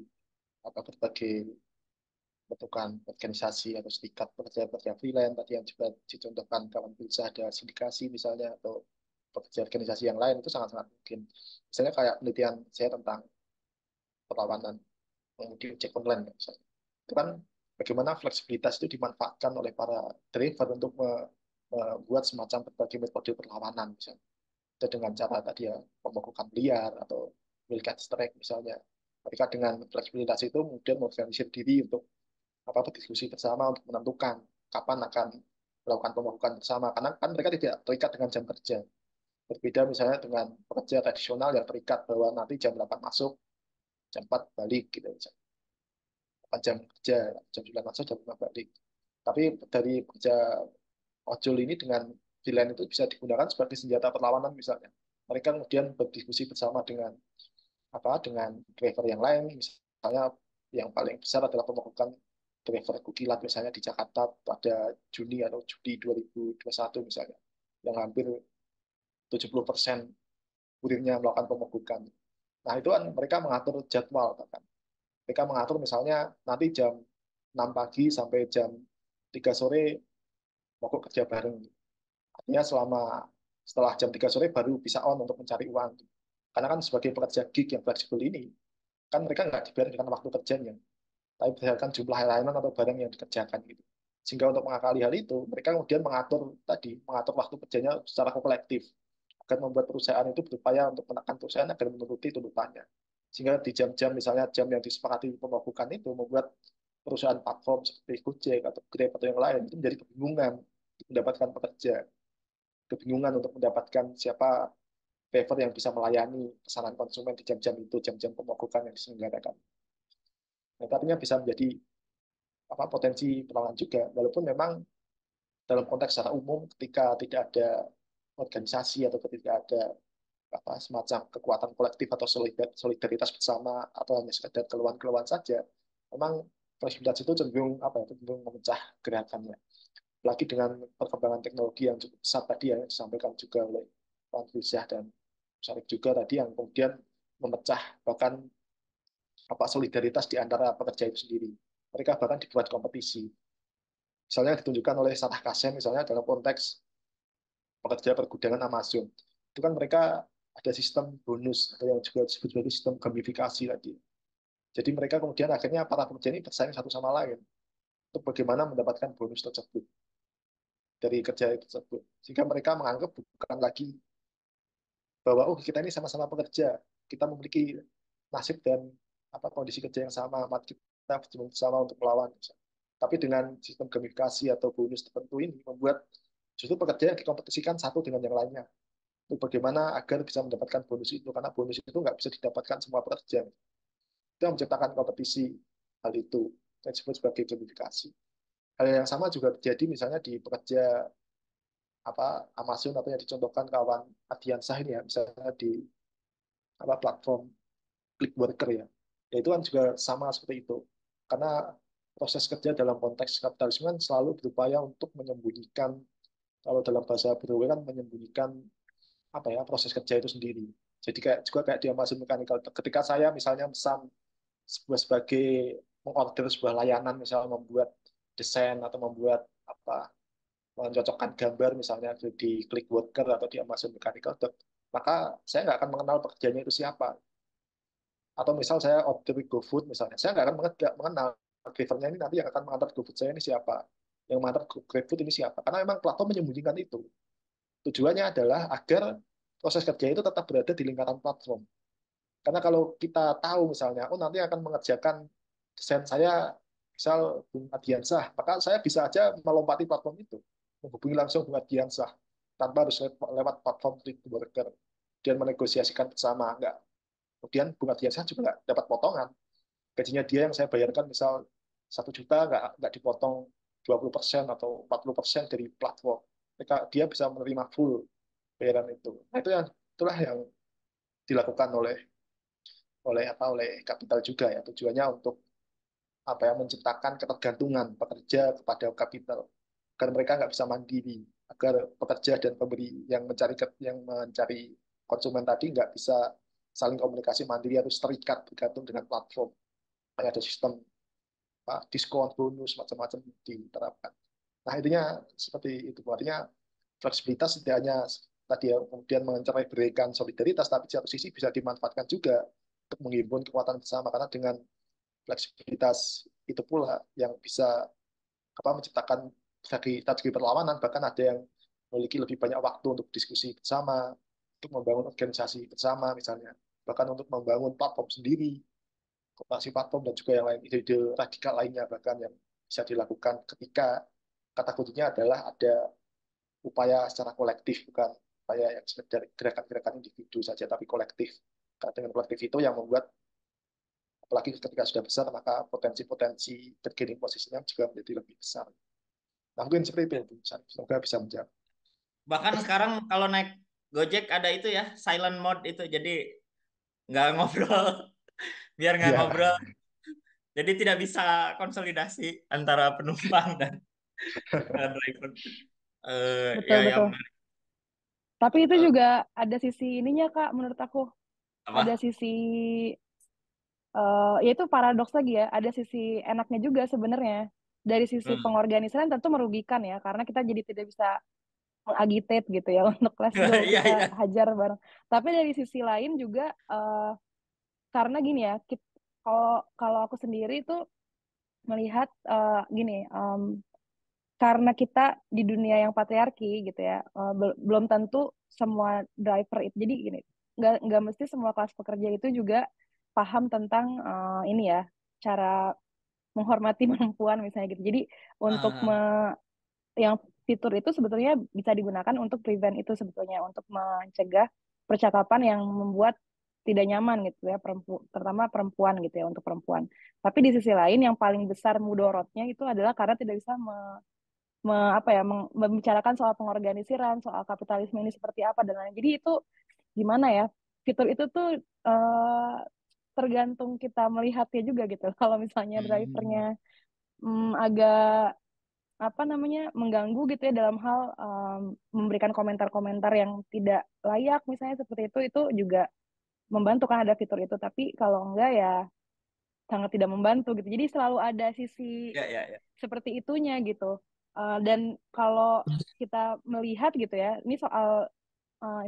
berbagai bentukan organisasi atau serikat pekerja-pekerja freelance tadi yang juga dicontohkan kawan bisa ada sindikasi misalnya atau pekerja organisasi yang lain itu sangat-sangat mungkin. Misalnya kayak penelitian saya tentang perlawanan mengemudi ojek online misalnya. Itu kan bagaimana fleksibilitas itu dimanfaatkan oleh para driver untuk membuat semacam berbagai metode perlawanan misalnya. Itu dengan cara tadi ya pemogokan liar atau wildcat strike misalnya. Mereka dengan fleksibilitas itu kemudian mengorganisir diri untuk berdiskusi bersama untuk menentukan kapan akan melakukan pemogokan bersama karena kan mereka tidak terikat dengan jam kerja. Berbeda misalnya dengan pekerja tradisional yang terikat bahwa nanti jam 8 masuk, jam 4 balik gitu misalnya. 8 jam kerja, jam 9 masuk, jam 5 balik. Tapi dari pekerja ojol ini dengan freelance itu bisa digunakan sebagai senjata perlawanan misalnya. Mereka kemudian berdiskusi bersama dengan driver yang lain, misalnya yang paling besar adalah pemogokan driver kukilat misalnya di Jakarta pada Juni atau Juli 2021 misalnya, yang hampir 70% kurirnya melakukan pemogokan. Nah itu kan mereka mengatur jadwal bahkan. Mereka mengatur misalnya nanti jam 6 pagi sampai jam 3 sore mogok kerja bareng. Artinya setelah jam 3 sore baru bisa on untuk mencari uang. Karena kan sebagai pekerja gig yang fleksibel ini, kan mereka nggak dibayar dengan waktu kerjanya, tapi berdasarkan jumlah layanan atau barang yang dikerjakan gitu. Sehingga untuk mengakali hal itu, mereka kemudian mengatur waktu kerjanya secara kolektif agar membuat perusahaan itu berupaya untuk menekan perusahaan agar menuruti tuntutannya. Sehingga di jam-jam misalnya jam yang disepakati pembabukan itu membuat perusahaan platform seperti Gojek atau Grab atau yang lain itu menjadi kebingungan untuk mendapatkan pekerja, kebingungan untuk mendapatkan siapa driver yang bisa melayani pesanan konsumen di jam-jam itu, jam-jam pemogokan yang diselenggarakan. Nah, artinya bisa menjadi potensi perlawanan juga, walaupun memang dalam konteks secara umum ketika tidak ada organisasi atau ketika ada semacam kekuatan kolektif atau solidaritas bersama atau hanya sekedar keluhan-keluhan saja, memang fleksibilitas itu cenderung memecah gerakannya. Lagi dengan perkembangan teknologi yang cukup besar tadi yang disampaikan juga oleh Pak Filzah dan Syarif juga tadi yang kemudian memecah bahkan solidaritas di antara pekerja itu sendiri. Mereka bahkan dibuat kompetisi. Misalnya ditunjukkan oleh Sarah Kasem misalnya dalam konteks pekerja pergudangan Amazon. Itu kan mereka ada sistem bonus atau yang juga disebut sebagai sistem gamifikasi tadi. Jadi mereka kemudian akhirnya para pekerja ini bersaing satu sama lain untuk bagaimana mendapatkan bonus tersebut dari kerja tersebut. Sehingga mereka menganggap bukan lagi bahwa oh kita ini sama-sama pekerja, kita memiliki nasib dan kondisi kerja yang sama, mari kita berjuang bersama untuk melawan. Tapi dengan sistem gamifikasi atau bonus tertentu ini membuat justru pekerja yang dikompetisikan satu dengan yang lainnya. Untuk bagaimana agar bisa mendapatkan bonus itu, karena bonus itu nggak bisa didapatkan semua pekerja. Itu yang menciptakan kompetisi hal itu, yang disebut sebagai gamifikasi. Hal yang sama juga terjadi misalnya di pekerja Amazon atau yang dicontohkan kawan Adiansah ini ya, misalnya di platform click worker ya. Ya itu kan juga sama seperti itu. Karena proses kerja dalam konteks kapitalisme kan selalu berupaya untuk menyembunyikan, kalau dalam bahasa Browe kan menyembunyikan proses kerja itu sendiri. Jadi kayak di Amazon Mechanical, ketika saya misalnya pesan sebagai mengorder sebuah layanan, misalnya membuat desain atau membuat mencocokkan gambar misalnya di Click Worker atau di Amazon Mechanical Turk, maka saya nggak akan mengenal pekerjanya itu siapa. Atau misal saya order GoFood misalnya, saya nggak akan mengenal drivernya ini nanti yang akan mengantar GoFood saya ini siapa, yang mengantar GrabFood ini siapa, karena memang platform menyembunyikan itu. Tujuannya adalah agar proses kerja itu tetap berada di lingkaran platform. Karena kalau kita tahu misalnya, oh nanti akan mengerjakan desain saya, misal Bung Adiansah, maka saya bisa aja melompati platform itu, menghubungi langsung Bung Adiansah, tanpa harus lewat platform worker, dan menegosiasikan bersama. Enggak. Kemudian Bung Adiansah juga nggak dapat potongan. Gajinya dia yang saya bayarkan misal 1 juta, nggak dipotong 20% atau 40% dari platform. Mereka, dia bisa menerima full bayaran itu. Nah, itulah yang dilakukan oleh oleh kapital juga ya, tujuannya untuk menciptakan ketergantungan pekerja kepada kapital agar mereka nggak bisa mandiri, agar pekerja dan pemberi yang mencari konsumen tadi nggak bisa saling komunikasi mandiri, harus terikat bergantung dengan platform. Kayak ada sistem diskon bonus macam-macam diterapkan. Nah intinya seperti itu, artinya fleksibilitas tidak hanya tadi ya kemudian mencerai berikan solidaritas, tapi di satu sisi bisa dimanfaatkan juga untuk menghimpun kekuatan bersama, karena dengan fleksibilitas itu pula yang bisa menciptakan strategi perlawanan, bahkan ada yang memiliki lebih banyak waktu untuk diskusi bersama, untuk membangun organisasi bersama misalnya, bahkan untuk membangun platform sendiri, kooperasi platform, dan juga yang lain, ide-ide radikal lainnya bahkan yang bisa dilakukan ketika kata kuncinya adalah ada upaya secara kolektif, bukan upaya yang sekedar gerakan-gerakan individu saja, tapi kolektif. Karena dengan kolektif itu yang membuat, apalagi ketika sudah besar, maka potensi-potensi bergaining posisinya juga menjadi lebih besar. Nah, mungkin seperti itu, Bu. Semoga bisa menjawab. Bahkan sekarang kalau naik Gojek ada itu ya, silent mode itu. Jadi nggak ngobrol, biar nggak Ya, ngobrol. Jadi tidak bisa konsolidasi antara penumpang dan driver. Ya, Betul, yang betul. Tapi itu eh, juga ada sisi ininya, Kak, menurut aku. Ada apa? sisi, ya itu paradoks lagi ya, ada sisi enaknya juga sebenarnya. Dari sisi Hmm. pengorganisan tentu merugikan ya, karena kita jadi tidak bisa mengagitate gitu ya untuk let's go, Iya, kita iya. hajar bareng. Tapi dari sisi lain juga, karena gini ya, kalau kalau aku sendiri tuh melihat gini, karena kita di dunia yang patriarki gitu ya, belum tentu semua driver itu. Jadi gini, nggak mesti semua kelas pekerja itu juga paham tentang ini ya, cara menghormati perempuan misalnya gitu. Jadi untuk Ah, yang fitur itu sebetulnya bisa digunakan untuk prevent itu, sebetulnya untuk mencegah percakapan yang membuat tidak nyaman gitu ya, terutama perempuan gitu ya, untuk perempuan. Tapi di sisi lain yang paling besar mudorotnya itu adalah karena tidak bisa membicarakan soal pengorganisiran, soal kapitalisme ini seperti apa dan lain. Jadi itu gimana ya? Fitur itu tuh tergantung kita melihatnya juga gitu. Kalau misalnya drivernya hmm. agak mengganggu gitu ya dalam hal memberikan komentar-komentar yang tidak layak misalnya seperti itu juga membantu kan ada fitur itu. Tapi kalau enggak ya sangat tidak membantu gitu. Jadi selalu ada sisi Ya, ya, ya. seperti itunya gitu. Dan kalau kita melihat gitu ya, ini soal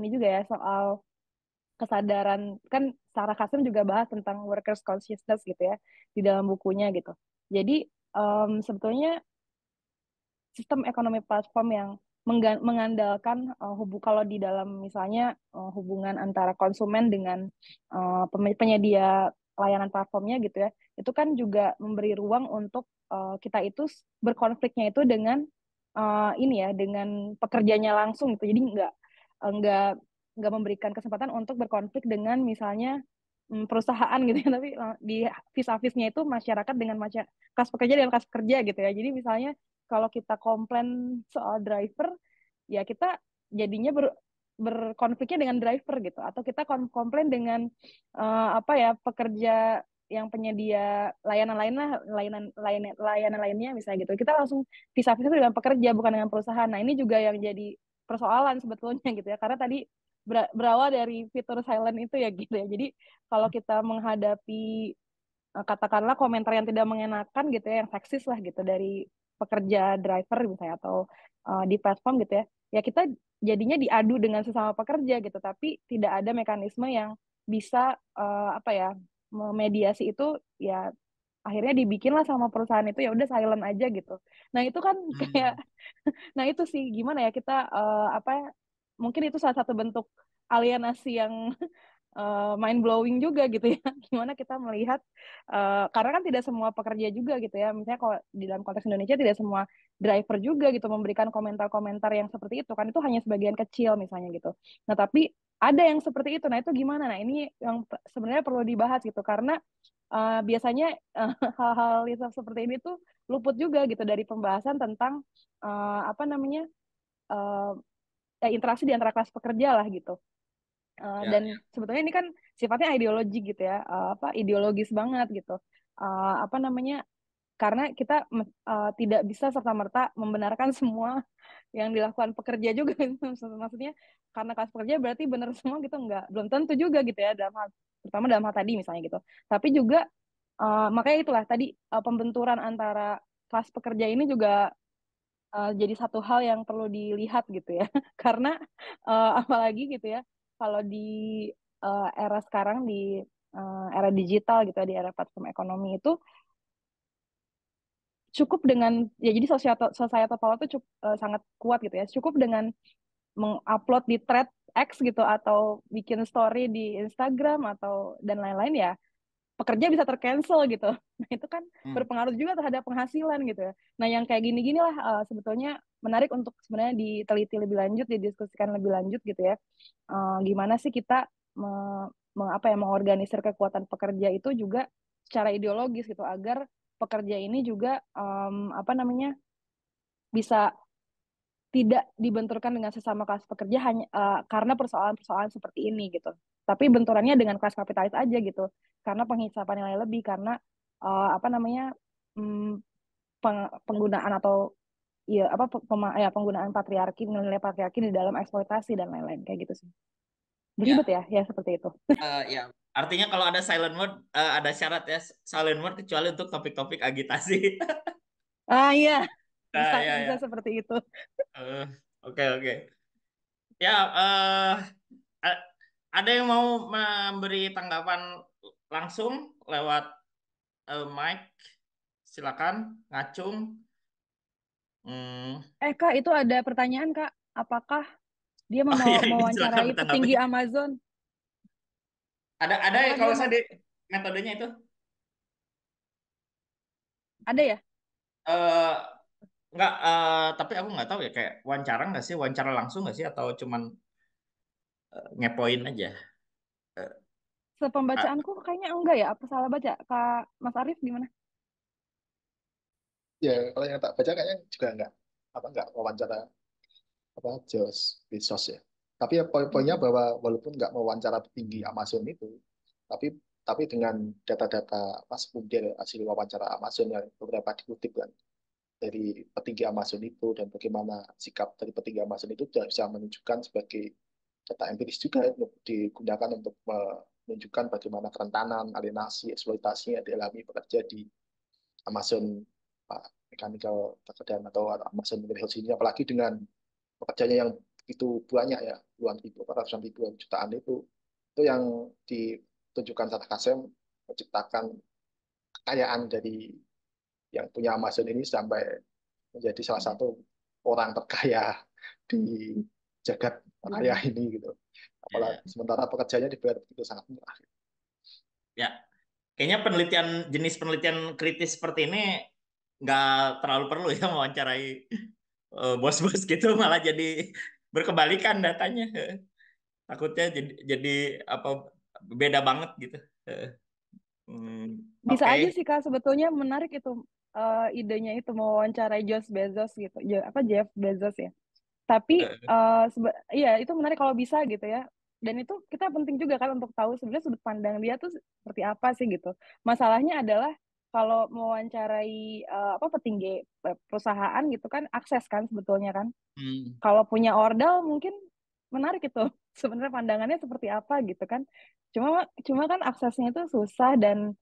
ini juga ya, soal kesadaran, kan Sarah Kasim juga bahas tentang workers consciousness gitu ya di dalam bukunya gitu. Jadi sebetulnya sistem ekonomi platform yang mengandalkan kalau di dalam misalnya hubungan antara konsumen dengan penyedia layanan platformnya gitu ya, itu kan juga memberi ruang untuk kita itu berkonfliknya itu dengan ini ya, dengan pekerjanya langsung gitu. Jadi nggak nggak memberikan kesempatan untuk berkonflik dengan misalnya perusahaan gitu ya, tapi di vis-a-visnya itu masyarakat dengan kelas pekerja dengan kelas pekerja gitu ya. Jadi misalnya kalau kita komplain soal driver, ya kita jadinya berkonfliknya dengan driver gitu, atau kita komplain dengan apa ya, pekerja yang penyedia layanan lain lah, layanan lainnya misalnya gitu, kita langsung pisah-pisah dengan pekerja bukan dengan perusahaan. Nah ini juga yang jadi persoalan sebetulnya gitu ya, karena tadi berawal dari fitur silent itu ya gitu ya. Jadi kalau kita menghadapi katakanlah komentar yang tidak mengenakan gitu ya, yang seksis lah gitu dari pekerja driver misalnya, atau di platform gitu ya, ya kita jadinya diadu dengan sesama pekerja gitu, tapi tidak ada mekanisme yang bisa apa ya, memediasi itu ya, akhirnya dibikinlah sama perusahaan itu, ya udah silent aja gitu. Nah itu kan kayak, Hmm. nah itu sih gimana ya kita apa ya, mungkin itu salah satu bentuk alienasi yang mind blowing juga gitu ya. Gimana kita melihat karena kan tidak semua pekerja juga gitu ya. Misalnya kalau di dalam konteks Indonesia tidak semua driver juga gitu memberikan komentar-komentar yang seperti itu kan, itu hanya sebagian kecil misalnya gitu. Nah, tapi ada yang seperti itu. Nah, itu gimana? Nah, ini yang sebenarnya perlu dibahas gitu, karena biasanya hal-hal yang seperti ini tuh luput juga gitu dari pembahasan tentang apa namanya, uh, interaksi di antara kelas pekerja lah gitu. Ya, Dan sebetulnya ini kan sifatnya ideologi gitu ya, apa ideologis banget gitu. Apa namanya? Karena kita tidak bisa serta-merta membenarkan semua yang dilakukan pekerja juga. Maksudnya karena kelas pekerja berarti benar semua gitu, enggak, belum tentu juga gitu ya, dalam hal, terutama dalam hal tadi misalnya gitu. Tapi juga makanya itulah tadi pembenturan antara kelas pekerja ini juga jadi satu hal yang perlu dilihat gitu ya. Karena apalagi gitu ya, kalau di era sekarang, di era digital gitu ya, di era platform ekonomi itu cukup dengan, ya jadi societal power itu cukup, sangat kuat gitu ya. Cukup dengan mengupload di thread X gitu, atau bikin story di Instagram atau dan lain-lain ya, pekerja bisa tercancel gitu. Nah, itu kan hmm. berpengaruh juga terhadap penghasilan gitu ya. Nah, yang kayak gini-gini lah sebetulnya menarik untuk sebenarnya diteliti lebih lanjut, didiskusikan lebih lanjut gitu ya. Gimana sih kita apa ya, mengorganisir kekuatan pekerja itu juga secara ideologis gitu, agar pekerja ini juga apa namanya, bisa tidak dibenturkan dengan sesama kelas pekerja hanya karena persoalan-persoalan seperti ini gitu. Tapi benturannya dengan kelas kapitalis aja gitu. Karena penghisapan nilai lebih, karena apa namanya, mm, penggunaan atau ya apa ya, penggunaan patriarki, nilai patriarki di dalam eksploitasi dan lain-lain kayak gitu sih. Beribet Ya, ya, ya seperti itu. ya. Artinya kalau ada silent mode, ada syarat ya, silent mode kecuali untuk topik-topik agitasi. Ah iya, bisa Ya, bisa ya. seperti itu. Eh, oke, oke. Ya, a- ada yang mau memberi tanggapan langsung lewat mic? Silakan, ngacung. Hmm. Kak, itu ada pertanyaan Kak, apakah dia Oh iya, ini silakan mewawancarai ditanggapi. petinggi Amazon? Ada ya Apakah dia kalau saya mau, di metodenya itu. ada ya? eh Enggak, tapi aku nggak tahu ya, kayak wawancara nggak sih, wawancara langsung nggak sih, atau cuman ngepoin aja. Eh, ah, Sepembacaanku kayaknya enggak ya, apa salah baca? Kak Mas Arief gimana? Ya, kalau yang tak baca kayaknya juga nggak wawancara apa Jeff Bezos ya. Tapi ya poin-poinnya Mm-mm. bahwa walaupun nggak mewawancara petinggi Amazon itu, tapi dengan data-data pas kemudian hasil wawancara Amazon yang beberapa dikutip kan dari petinggi Amazon itu, dan bagaimana sikap dari petinggi Amazon itu sudah bisa menunjukkan sebagai data empiris juga untuk digunakan untuk menunjukkan bagaimana kerentanan, alienasi, eksploitasi yang dialami pekerja di Amazon mechanical dan atau Amazon warehouse ini, apalagi dengan pekerjanya yang itu banyak ya, puluhan ribu, ratusan ribu, jutaan itu, Itu yang ditunjukkan Saddam Hussein menciptakan kekayaan dari yang punya Amazon ini sampai menjadi salah satu orang terkaya di jagat raya Dunia. ini gitu. Ya, Apalagi sementara pekerjaannya dibayar begitu sangat murah. ya. Kayaknya penelitian jenis penelitian kritis seperti ini nggak terlalu perlu ya mewawancarai bos-bos gitu, malah jadi berkebalikan datanya. Takutnya jadi apa beda banget gitu. Bisa Oke. aja sih Kak, sebetulnya menarik itu idenya itu mau wawancarai Jeff Bezos gitu. Apa Jeff Bezos ya. Tapi iya itu menarik kalau bisa gitu ya. Dan itu kita penting juga kan untuk tahu sebenarnya sudut pandang dia tuh seperti apa sih gitu. Masalahnya adalah kalau mewawancarai apa petinggi perusahaan gitu kan akses kan sebetulnya kan. Hmm. Kalau punya ordal mungkin menarik itu. Sebenarnya pandangannya seperti apa gitu kan. Cuma kan aksesnya itu susah dan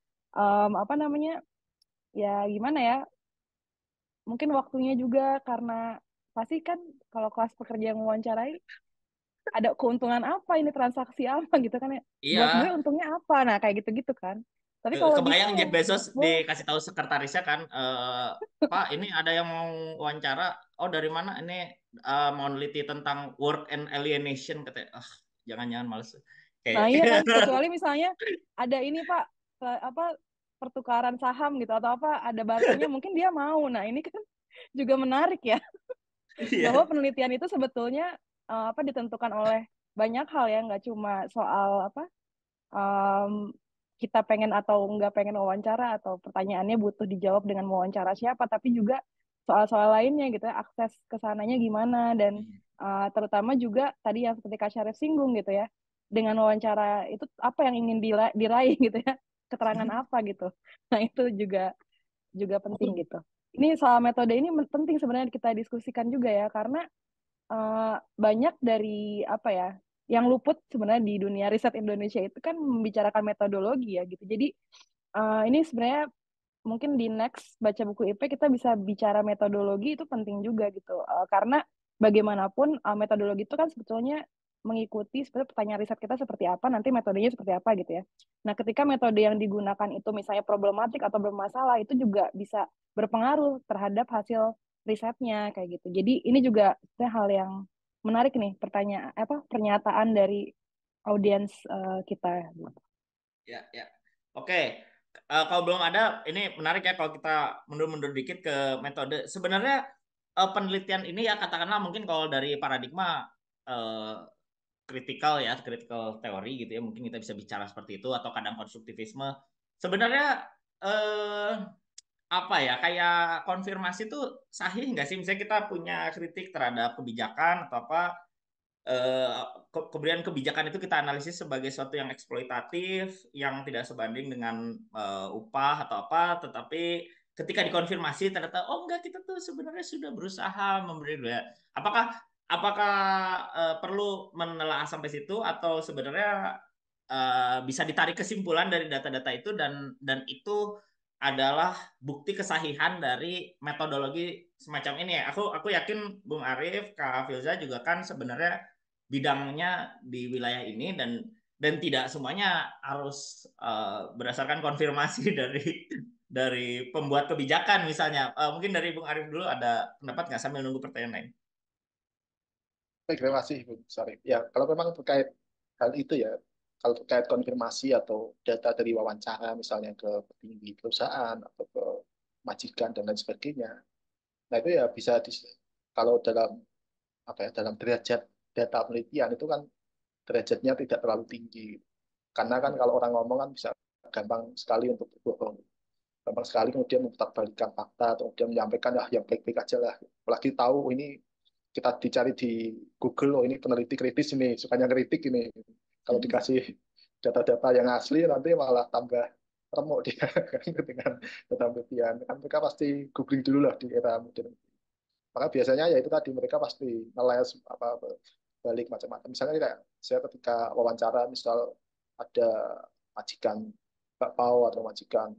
apa namanya? Ya gimana ya? Mungkin waktunya juga karena pasti kan kalau kelas pekerja yang mewawancarai ada keuntungan apa ini transaksi apa gitu kan ya buat gue Iya, untungnya apa nah kayak gitu-gitu kan tapi kalau bisa kebayang ya Jeff Bezos boleh dikasih tahu sekretarisnya kan, Pak, ini ada yang mau wawancara. Oh, dari mana? Ini mau neliti tentang work and alienation katanya. Ah, jangan-jangan males. nah Kayak iya kan kecuali misalnya ada ini pak apa pertukaran saham gitu atau apa ada barternya mungkin dia mau nah ini kan juga menarik ya bahwa iya. penelitian itu sebetulnya apa ditentukan oleh banyak hal ya nggak cuma soal apa um, kita pengen atau nggak pengen wawancara atau pertanyaannya butuh dijawab dengan wawancara siapa, tapi juga soal-soal lainnya gitu ya, akses ke sananya gimana dan terutama juga tadi yang seperti Kak Syarif singgung gitu ya, dengan wawancara itu apa yang ingin diraih gitu ya, keterangan apa gitu. Nah itu juga penting gitu. Ini soal metode ini penting sebenarnya kita diskusikan juga ya, karena banyak dari apa ya yang luput sebenarnya di dunia riset Indonesia itu kan membicarakan metodologi ya gitu. Jadi ini sebenarnya mungkin di next baca buku IP kita bisa bicara metodologi itu penting juga gitu. Karena bagaimanapun metodologi itu kan sebetulnya mengikuti sebenarnya pertanyaan riset kita seperti apa, nanti metodenya seperti apa gitu ya. Nah, ketika metode yang digunakan itu misalnya problematik atau bermasalah, itu juga bisa berpengaruh terhadap hasil risetnya kayak gitu. Jadi ini juga hal yang menarik nih pertanyaan apa pernyataan dari audiens kita. Ya, ya. Oke. Kalau belum ada, ini menarik ya kalau kita mundur-mundur dikit ke metode. Sebenarnya penelitian ini ya katakanlah mungkin kalau dari paradigma kritikal ya, critical teori gitu ya, mungkin kita bisa bicara seperti itu atau kadang konstruktivisme. Sebenarnya eh, apa ya, kayak konfirmasi itu sahih nggak sih? Misalnya kita punya kritik terhadap kebijakan atau apa, eh, kemudian kebijakan itu kita analisis sebagai sesuatu yang eksploitatif, yang tidak sebanding dengan upah atau apa, tetapi ketika dikonfirmasi ternyata oh enggak, kita tuh sebenarnya sudah berusaha memberi dua. Apakah apakah perlu menelaah sampai situ atau sebenarnya bisa ditarik kesimpulan dari data-data itu dan itu adalah bukti kesahihan dari metodologi semacam ini ya. Aku yakin Bung Arif, Kak Filza juga kan sebenarnya bidangnya di wilayah ini dan tidak semuanya harus berdasarkan konfirmasi dari pembuat kebijakan misalnya. Mungkin dari Bung Arif dulu ada pendapat nggak sambil nunggu pertanyaan lain? Baik, terima kasih, Bu Sarif. Ya, kalau memang terkait hal itu ya, kalau terkait konfirmasi atau data dari wawancara misalnya ke petinggi perusahaan atau ke majikan dan lain sebagainya, nah itu ya bisa kalau dalam apa ya dalam derajat data penelitian itu kan derajatnya tidak terlalu tinggi. Karena kan kalau orang ngomong kan bisa gampang sekali untuk berbohong. Gampang sekali kemudian mempertahankan fakta atau kemudian menyampaikan yang baik-baik aja lah. Apalagi tahu ini kita dicari di Google, oh ini peneliti kritis ini, sukanya kritik ini. Kalau dikasih data-data yang asli nanti malah tambah remuk dia dengan data penelitian. Kan mereka pasti googling dulu lah di era modern. Maka biasanya ya itu tadi mereka pasti ngeles apa balik macam-macam. Misalnya kayak saya ketika wawancara misal ada majikan bakpao atau majikan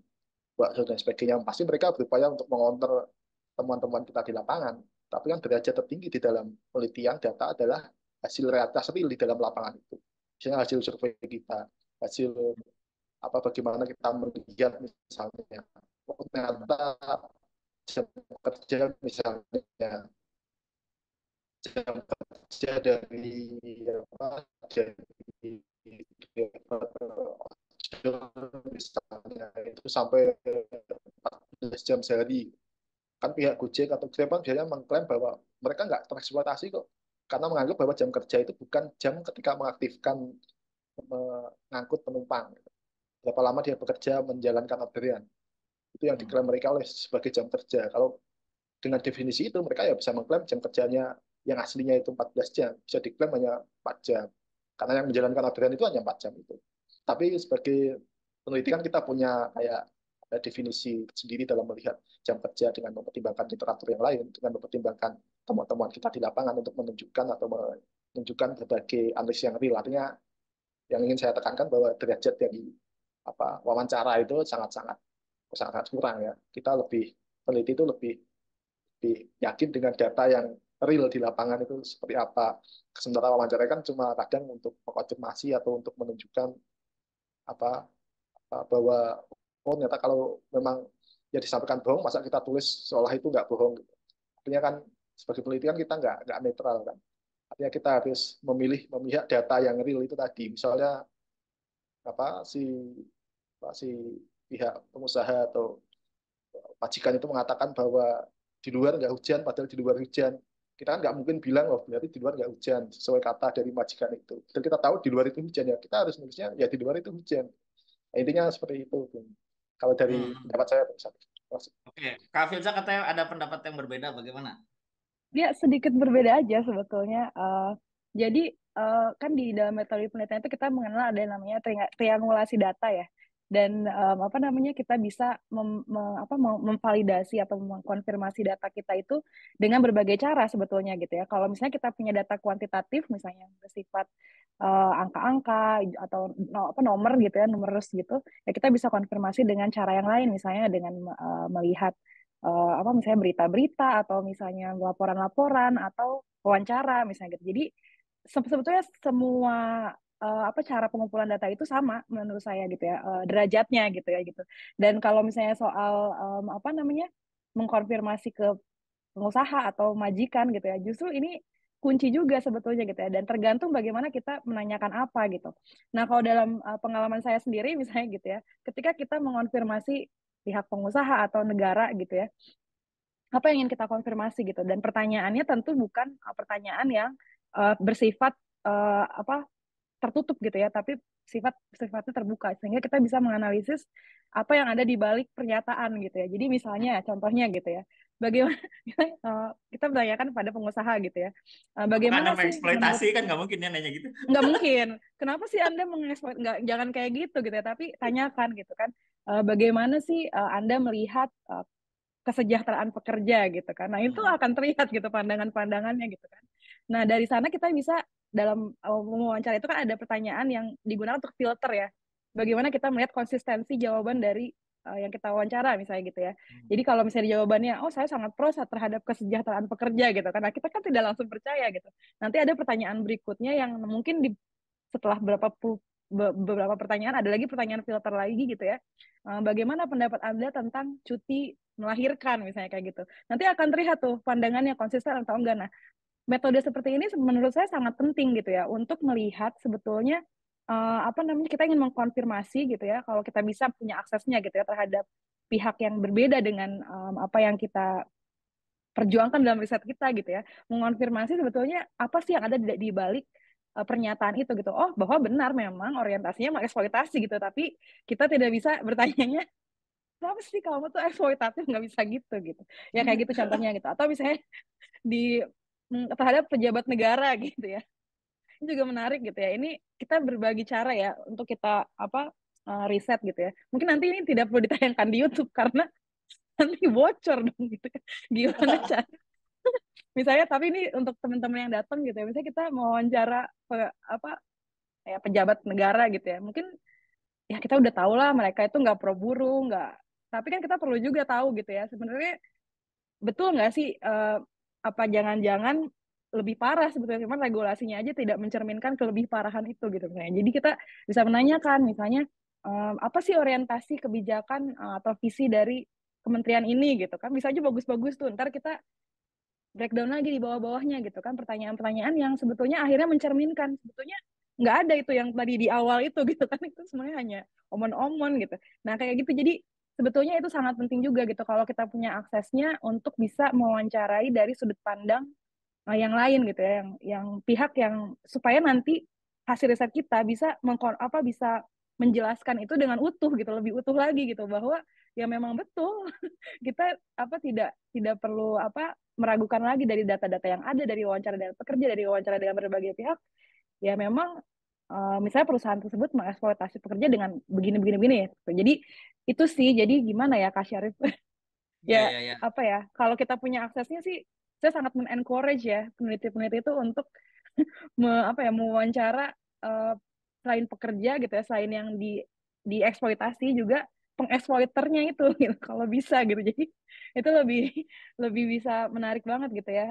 bakso dan sebagainya, pasti mereka berupaya untuk mengonter teman-teman kita di lapangan. Tapi kan derajat tertinggi di dalam penelitian data adalah hasil realitas real di dalam lapangan itu. misalnya hasil survei kita, hasil bagaimana kita melihat misalnya, oh, ternyata jam kerja misalnya, jam kerja dari dari misalnya itu sampai 14 jam sehari. Kan pihak Gojek atau Grab kan biasanya mengklaim bahwa mereka nggak tereksploitasi kok, karena menganggap bahwa jam kerja itu bukan jam ketika mengaktifkan mengangkut penumpang. Berapa lama dia bekerja menjalankan orderan. Itu yang diklaim mereka oleh sebagai jam kerja. Kalau dengan definisi itu mereka ya bisa mengklaim jam kerjanya yang aslinya itu 14 jam, bisa diklaim hanya 4 jam. Karena yang menjalankan orderan itu hanya 4 jam itu. Tapi sebagai peneliti kan kita punya kayak ada definisi sendiri dalam melihat jam kerja dengan mempertimbangkan literatur yang lain, dengan mempertimbangkan temuan-temuan kita di lapangan untuk menunjukkan atau menunjukkan berbagai analisis yang real. Artinya yang ingin saya tekankan bahwa derajat dari wawancara itu sangat-sangat sangat kurang ya. Kita lebih peneliti itu lebih yakin dengan data yang real di lapangan itu seperti apa. Sementara wawancara kan cuma kadang untuk mengkonfirmasi atau untuk menunjukkan apa, bahwa oh ternyata kalau memang ya disampaikan bohong, masa kita tulis seolah itu nggak bohong. Gitu. Artinya kan sebagai penelitian kita nggak netral kan. Artinya kita harus memihak data yang real itu tadi. Misalnya apa si si pihak pengusaha atau majikan itu mengatakan bahwa di luar nggak hujan, padahal di luar hujan. Kita kan nggak mungkin bilang, loh, berarti di luar nggak hujan, sesuai kata dari majikan itu. Dan kita tahu di luar itu hujan, ya kita harus nulisnya, ya di luar itu hujan. Nah, intinya seperti itu. Kalau dari Hmm. pendapat saya, Oke, Kak Filza katanya ada pendapat yang berbeda, bagaimana? Ya, sedikit berbeda aja sebetulnya. Jadi, kan di dalam metode penelitian itu kita mengenal ada yang namanya triangulasi data ya. Dan apa namanya kita bisa memvalidasi atau mengkonfirmasi data kita itu dengan berbagai cara sebetulnya gitu ya. Kalau misalnya kita punya data kuantitatif, misalnya yang bersifat angka-angka atau nomor gitu ya, numerus gitu, ya kita bisa konfirmasi dengan cara yang lain, misalnya dengan melihat misalnya berita-berita atau misalnya laporan-laporan atau wawancara misalnya gitu. Jadi sebetulnya semua cara pengumpulan data itu sama menurut saya gitu ya, derajatnya gitu ya gitu. Dan kalau misalnya soal mengkonfirmasi ke pengusaha atau majikan gitu ya, justru ini kunci juga sebetulnya gitu ya, dan tergantung bagaimana kita menanyakan apa gitu. Nah, kalau dalam pengalaman saya sendiri misalnya gitu ya, ketika kita mengonfirmasi pihak pengusaha atau negara gitu ya, apa yang ingin kita konfirmasi gitu, dan pertanyaannya tentu bukan pertanyaan yang bersifat tertutup gitu ya, tapi sifatnya terbuka sehingga kita bisa menganalisis apa yang ada di balik pernyataan gitu ya. Jadi misalnya contohnya gitu ya, bagaimana kita menanyakan pada pengusaha gitu ya, Apakah Anda bagaimana sih menurut, mengeksploitasi? Kan nggak mungkin ya nanya gitu. nggak mungkin, kenapa sih Anda mengeksploit, nggak, jangan kayak gitu gitu ya, tapi tanyakan gitu kan, bagaimana sih Anda melihat kesejahteraan pekerja gitu kan. Nah, itu akan terlihat gitu pandangan-pandangannya gitu kan. Nah, dari sana kita bisa dalam mewawancara itu kan ada pertanyaan yang digunakan untuk filter ya. Bagaimana kita melihat konsistensi jawaban dari yang kita wawancara misalnya gitu ya. Jadi kalau misalnya jawabannya, oh saya sangat pro terhadap kesejahteraan pekerja gitu kan. Nah, kita kan tidak langsung percaya gitu. Nanti ada pertanyaan berikutnya yang mungkin setelah beberapa pertanyaan, ada lagi pertanyaan filter lagi gitu ya. Bagaimana pendapat Anda tentang cuti melahirkan misalnya kayak gitu. Nanti akan terlihat tuh pandangannya konsisten atau enggak. Nah, metode seperti ini menurut saya sangat penting gitu ya untuk melihat sebetulnya kita ingin mengkonfirmasi gitu ya, kalau kita bisa punya aksesnya gitu ya terhadap pihak yang berbeda dengan apa yang kita perjuangkan dalam riset kita gitu ya, mengonfirmasi sebetulnya apa sih yang ada di balik pernyataan itu gitu. Oh, bahwa benar memang orientasinya mengeksploitasi gitu, tapi kita tidak bisa bertanya kenapa sih kamu tuh eksploitatif, nggak bisa gitu ya, kayak gitu contohnya gitu. Atau misalnya di terhadap pejabat negara gitu ya, ini juga menarik gitu ya. Ini kita berbagi cara ya untuk kita riset gitu ya. Mungkin nanti ini tidak perlu ditayangkan di YouTube karena nanti bocor dong gitu kan, gimana cara misalnya. Tapi ini untuk teman-teman yang datang gitu ya, misalnya kita mau wawancara ya pejabat negara gitu ya, mungkin ya kita udah tahu lah mereka itu nggak pro buruh, nggak, tapi kan kita perlu juga tahu gitu ya sebenarnya betul nggak sih, apa jangan-jangan lebih parah sebetulnya, cuman regulasinya aja tidak mencerminkan kelebih parahan itu gitu misalnya. Jadi kita bisa menanyakan misalnya apa sih orientasi kebijakan atau visi dari kementerian ini gitu kan, bisa aja bagus-bagus tuh, ntar kita breakdown lagi di bawah-bawahnya gitu kan, pertanyaan-pertanyaan yang sebetulnya akhirnya mencerminkan sebetulnya nggak ada itu yang tadi di awal itu gitu kan, itu sebenarnya hanya omon-omon gitu. Nah kayak gitu, jadi sebetulnya itu sangat penting juga gitu kalau kita punya aksesnya untuk bisa mewawancarai dari sudut pandang yang lain gitu ya, yang pihak yang supaya nanti hasil riset kita bisa bisa menjelaskan itu dengan utuh gitu, lebih utuh lagi gitu, bahwa ya memang betul kita tidak tidak perlu meragukan lagi dari data-data yang ada, dari wawancara dengan pekerja, dari wawancara dengan berbagai pihak, ya memang misalnya perusahaan tersebut mengeksploitasi pekerja dengan begini-begini ya. Jadi itu sih, jadi gimana ya Kak Syarif? Ya, Ya ya, ya. kalau kita punya aksesnya sih, saya sangat men-encourage ya peneliti-peneliti itu untuk mewawancara uh, selain pekerja gitu ya, selain yang dieksploitasi juga pengeksploiternya itu gitu, kalau bisa gitu. Jadi itu lebih lebih bisa menarik banget gitu ya,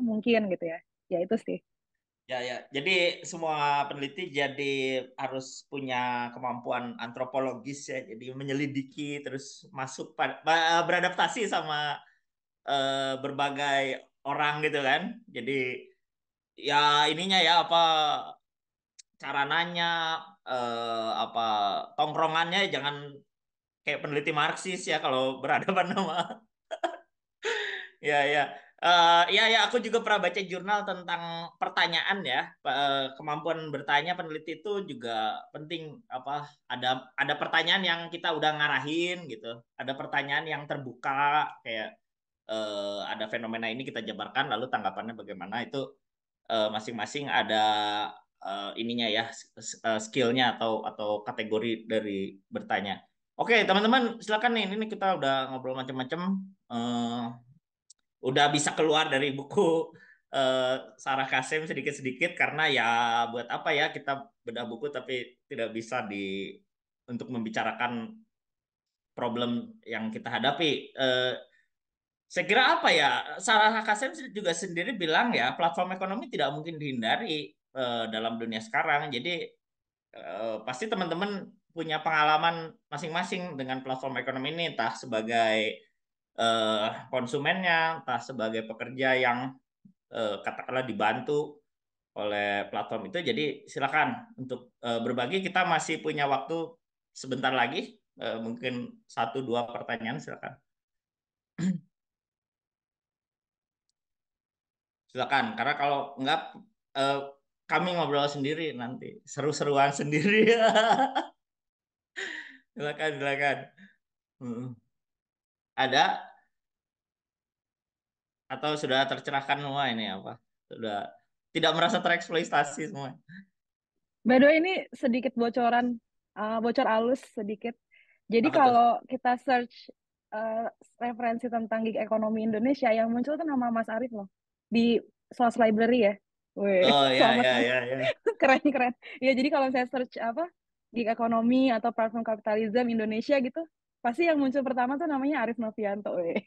mungkin gitu ya. Ya itu sih. Ya, ya. Jadi semua peneliti jadi harus punya kemampuan antropologis ya. Jadi menyelidiki terus beradaptasi sama berbagai orang gitu kan. Jadi ya ininya ya cara nanya apa tongkrongannya jangan kayak peneliti Marxis ya kalau berhadapan sama ya, ya. Ya, ya, aku juga pernah baca jurnal tentang pertanyaan ya. Kemampuan bertanya peneliti itu juga penting. Ada pertanyaan yang kita udah ngarahin gitu. Ada pertanyaan yang terbuka kayak ada fenomena ini kita jabarkan lalu tanggapannya bagaimana itu masing-masing ada ininya ya skillnya atau kategori dari bertanya. Oke, teman-teman, silakan nih. Ini kita udah ngobrol macam-macam. Eh, udah bisa keluar dari buku Sarah Kasim sedikit-sedikit karena ya buat apa ya kita bedah buku tapi tidak bisa untuk membicarakan problem yang kita hadapi. Saya kira apa ya, Sarah Kasim juga sendiri bilang ya platform ekonomi tidak mungkin dihindari dalam dunia sekarang. Jadi pasti teman-teman punya pengalaman masing-masing dengan platform ekonomi ini, entah sebagai konsumennya, entah sebagai pekerja yang katakanlah dibantu oleh platform itu. Jadi silakan untuk berbagi. Kita masih punya waktu sebentar lagi, mungkin 1-2 pertanyaan silakan. Silakan, karena kalau enggak eh, kami ngobrol sendiri nanti seru-seruan sendiri. Silakan, silakan. Ada atau sudah tercerahkan semua ini apa? Sudah tidak merasa tereksploitasi semua. By the way, ini sedikit bocoran, bocor alus sedikit. Jadi Apa tuh? kalau kita search referensi tentang gig ekonomi Indonesia, yang muncul tuh nama Mas Arief loh di Source Library ya. Wih, Oh, ya, selamat ya, Mas. ya, ya. Keren keren. Ya jadi kalau saya search gig ekonomi atau platform kapitalism Indonesia gitu, pasti yang muncul pertama tuh namanya Arief Novianto, wih.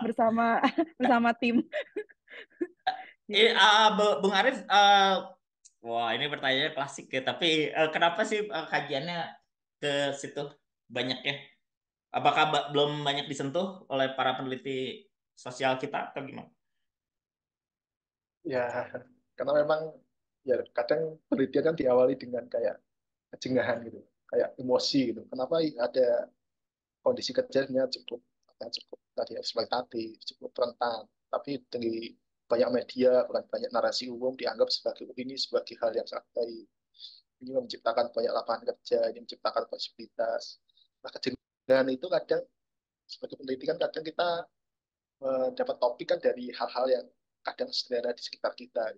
Bersama bersama tim. Gitu. Bung Arif, wah ini pertanyaannya klasik ya. Tapi kenapa sih kajiannya ke situ banyak ya? Apakah belum banyak disentuh oleh para peneliti sosial kita atau gimana? Ya, karena memang ya kadang penelitian kan diawali dengan kayak kejengahan gitu, kayak emosi gitu. Kenapa ada kondisi kerjanya cukup tadi eksploitatif, cukup rentan, tapi di banyak media, banyak narasi umum dianggap sebagai ini sebagai hal yang sangat baik. Ini menciptakan banyak lapangan kerja, ini menciptakan posibilitas. Nah, kejengahan itu kadang sebagai peneliti kan kadang kita dapat topik kan dari hal-hal yang kadang sederhana di sekitar kita.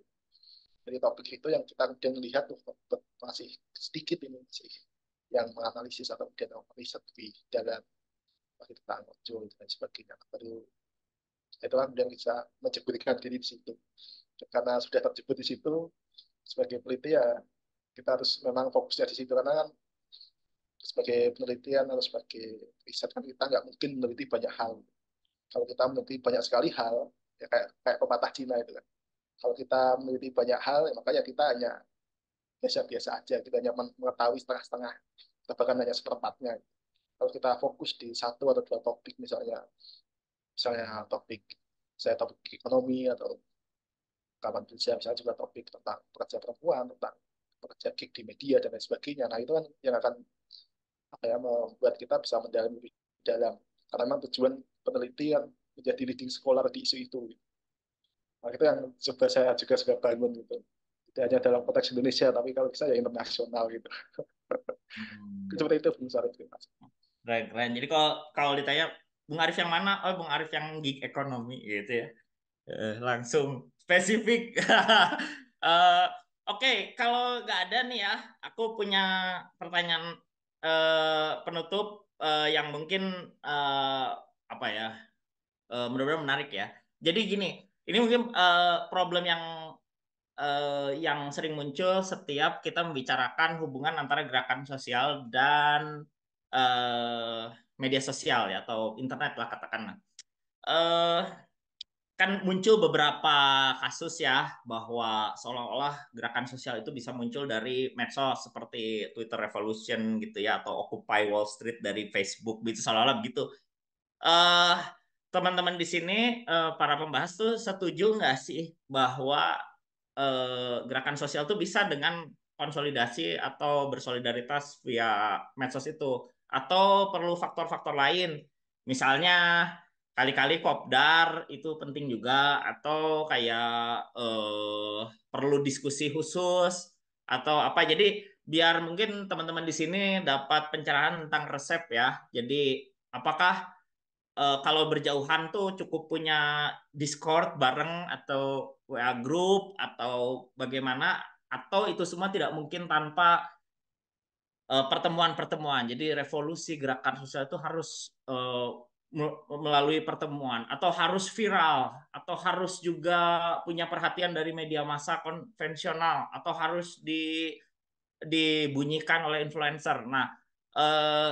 Dari topik itu yang kita kemudian lihat tuh masih sedikit ini masih yang menganalisis atau kemudian riset lebih dalam masih tentang ojol dan sebagainya. Baru itu kan kemudian bisa menjeburkan diri di situ. Dan karena sudah terjebur di situ sebagai peneliti ya kita harus memang fokusnya di situ karena kan sebagai penelitian atau sebagai riset kan kita nggak mungkin meneliti banyak hal. Kalau kita meneliti banyak sekali hal ya kayak kayak pepatah Cina itu kan Kalau kita meneliti banyak hal, ya makanya kita hanya biasa-biasa aja, kita hanya mengetahui setengah-setengah, kita bahkan hanya seperempatnya. Kalau kita fokus di satu atau dua topik, misalnya topik saya topik ekonomi atau kawan kerja, misalnya juga topik tentang pekerja perempuan, tentang pekerja gig di media dan lain sebagainya. Nah itu kan yang akan apa ya, membuat kita bisa mendalami lebih dalam. Karena memang tujuan penelitian menjadi leading scholar di isu itu. Nah, itu yang coba saya juga suka bangun gitu. Tidak hanya dalam konteks Indonesia, tapi kalau bisa ya internasional gitu. Hmm. Seperti itu Bung Sarif. Keren, keren. Jadi kalau kalau ditanya Bung Arif yang mana? Oh, Bung Arif yang gig ekonomi gitu ya. Langsung spesifik. Eh, Oke, kalau nggak ada nih ya, aku punya pertanyaan penutup yang mungkin eh, apa ya, mudah-mudahan menarik ya. Jadi gini, ini mungkin problem yang sering muncul setiap kita membicarakan hubungan antara gerakan sosial dan eh, media sosial ya atau internet lah katakanlah. Eh, Kan muncul beberapa kasus ya bahwa seolah-olah gerakan sosial itu bisa muncul dari medsos seperti Twitter Revolution gitu ya atau Occupy Wall Street dari Facebook gitu seolah-olah begitu. eh Teman-teman di sini para pembahas tuh setuju nggak sih bahwa gerakan sosial tuh bisa dengan konsolidasi atau bersolidaritas via medsos itu atau perlu faktor-faktor lain misalnya kali-kali kopdar itu penting juga atau kayak perlu diskusi khusus atau apa jadi biar mungkin teman-teman di sini dapat pencerahan tentang resep ya jadi apakah kalau berjauhan tuh cukup punya Discord bareng atau WA group atau bagaimana atau itu semua tidak mungkin tanpa pertemuan-pertemuan. Jadi revolusi gerakan sosial itu harus melalui pertemuan atau harus viral atau harus juga punya perhatian dari media massa konvensional atau harus dibunyikan oleh influencer. Nah, eh,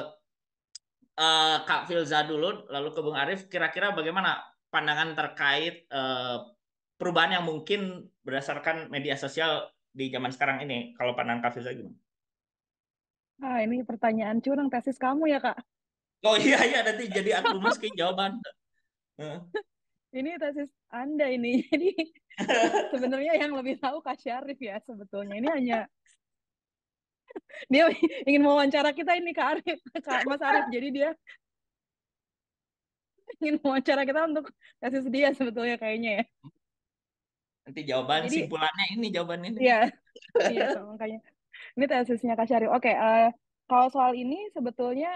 Kak Filza dulu, lalu ke Bung Arif, kira-kira bagaimana pandangan terkait perubahan yang mungkin berdasarkan media sosial di zaman sekarang ini? Kalau pandangan Kak Filza gimana? Ah, ini pertanyaan curang tesis kamu ya, Kak. Oh iya iya nanti jadi aku masukin jawaban. Ini tesis Anda ini. Jadi sebenarnya yang lebih tahu Kak Syarif ya sebetulnya. Ini hanya dia ingin mewawancara kita ini Kak Arif, Kak Mas Arif. Jadi dia ingin mewawancara kita untuk tesis dia sebetulnya kayaknya ya. Nanti jawaban Jadi simpulannya ini jawaban ini. iya, iya makanya. Ini tesisnya Kak Syarif. Oke, kalau soal ini sebetulnya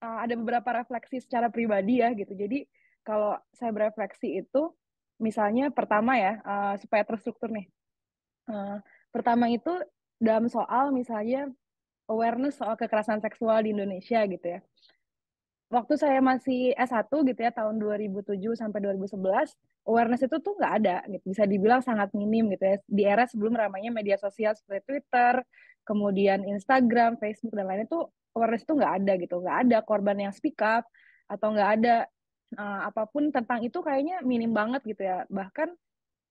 ada beberapa refleksi secara pribadi ya gitu. Jadi kalau saya berefleksi itu, misalnya pertama ya, supaya terstruktur nih. Uh, Pertama itu dalam soal misalnya awareness soal kekerasan seksual di Indonesia gitu ya. Waktu saya masih S1 gitu ya, tahun 2007 sampai 2011, awareness itu tuh nggak ada gitu. Bisa dibilang sangat minim gitu ya. Di era sebelum ramainya media sosial seperti Twitter, kemudian Instagram, Facebook, dan lain-lain itu awareness itu nggak ada gitu. Nggak ada korban yang speak up, atau nggak ada apapun tentang itu kayaknya minim banget gitu ya. Bahkan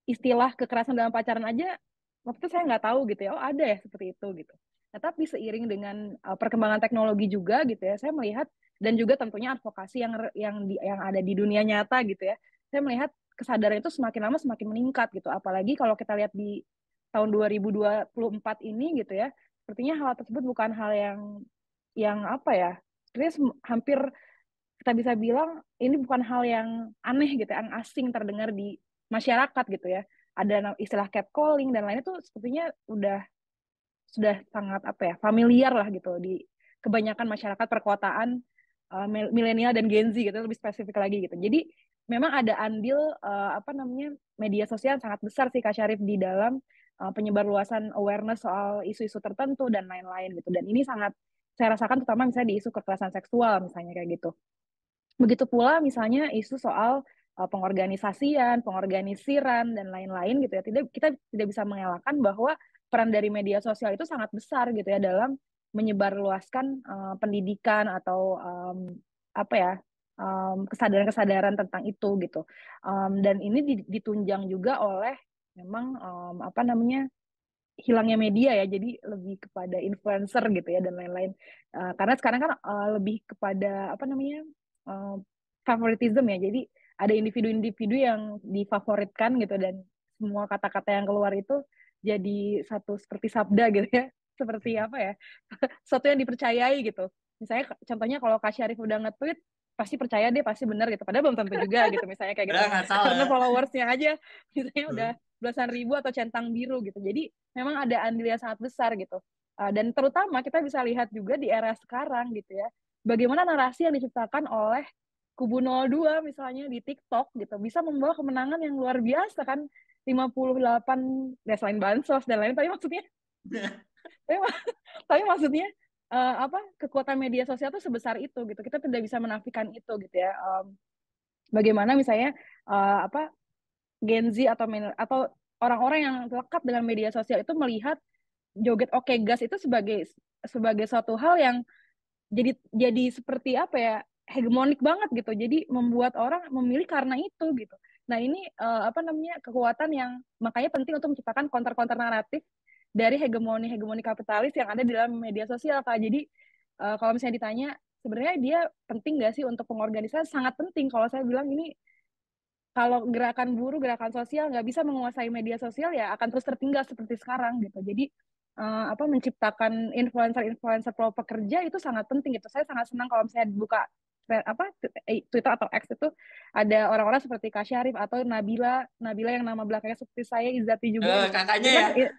istilah kekerasan dalam pacaran aja waktu itu saya nggak tahu gitu ya, oh ada ya seperti itu gitu. Nah, tapi seiring dengan perkembangan teknologi juga gitu ya, saya melihat dan juga tentunya advokasi yang ada di dunia nyata gitu ya, saya melihat kesadaran itu semakin lama semakin meningkat gitu. Apalagi kalau kita lihat di tahun 2024 ini gitu ya, sepertinya hal tersebut bukan hal yang apa ya, sebenarnya hampir kita bisa bilang ini bukan hal yang aneh gitu, yang asing terdengar di masyarakat gitu ya. Ada istilah catcalling dan lainnya tuh sepertinya sudah sangat apa ya, familiar lah gitu di kebanyakan masyarakat perkotaan, milenial dan Gen Z gitu, lebih spesifik lagi gitu. Jadi memang ada andil apa namanya media sosial sangat besar sih Kak Syarif di dalam penyebarluasan awareness soal isu-isu tertentu dan lain-lain gitu. Dan ini sangat saya rasakan terutama misalnya di isu kekerasan seksual misalnya kayak gitu. Begitu pula misalnya isu soal pengorganisasian, pengorganisiran dan lain-lain gitu ya. Kita tidak bisa mengelakkan bahwa peran dari media sosial itu sangat besar gitu ya dalam menyebarluaskan pendidikan atau apa ya, kesadaran-kesadaran tentang itu gitu. Dan ini ditunjang juga oleh memang apa namanya, hilangnya media ya, jadi lebih kepada influencer gitu ya dan lain-lain. Karena sekarang kan lebih kepada apa namanya, uh, favoritism ya, jadi ada individu-individu yang difavoritkan gitu, dan semua kata-kata yang keluar itu jadi satu seperti sabda gitu ya, seperti apa ya, sesuatu yang dipercayai gitu. Misalnya contohnya kalau Kak Syarif udah nge-tweet, pasti percaya deh, pasti benar gitu. Padahal belum tentu juga gitu, misalnya kayak gitu. Udah nggak Karena salah. followersnya aja misalnya udah belasan ribu atau centang biru gitu. Jadi memang ada andil yang sangat besar gitu. Dan terutama kita bisa lihat juga di era sekarang gitu ya, bagaimana narasi yang diciptakan oleh kubu 02 misalnya di TikTok gitu bisa membawa kemenangan yang luar biasa kan, 58 ya, selain bansos dan lain, tapi maksudnya tapi, tapi maksudnya apa, kekuatan media sosial itu sebesar itu gitu, kita tidak bisa menafikan itu gitu ya. Bagaimana misalnya apa, Gen Z atau orang-orang yang lekat dengan media sosial itu melihat joget oke gas itu sebagai sebagai suatu hal yang jadi seperti apa ya, hegemonik banget gitu, jadi membuat orang memilih karena itu gitu. Nah ini apa namanya, kekuatan yang makanya penting untuk menciptakan counter-counter naratif dari hegemoni kapitalis yang ada di dalam media sosial Kak. Jadi kalau misalnya ditanya sebenarnya dia penting nggak sih untuk pengorganisasian, sangat penting. Kalau saya bilang ini, kalau gerakan buruh, gerakan sosial nggak bisa menguasai media sosial ya akan terus tertinggal seperti sekarang gitu. Jadi apa, menciptakan influencer pro pekerja itu sangat penting gitu. Saya sangat senang kalau misalnya buka apa Twitter atau X itu ada orang-orang seperti Kak Syarif atau Nabila yang nama belakangnya seperti saya, Izati juga gitu. Kakaknya Dia kan ya.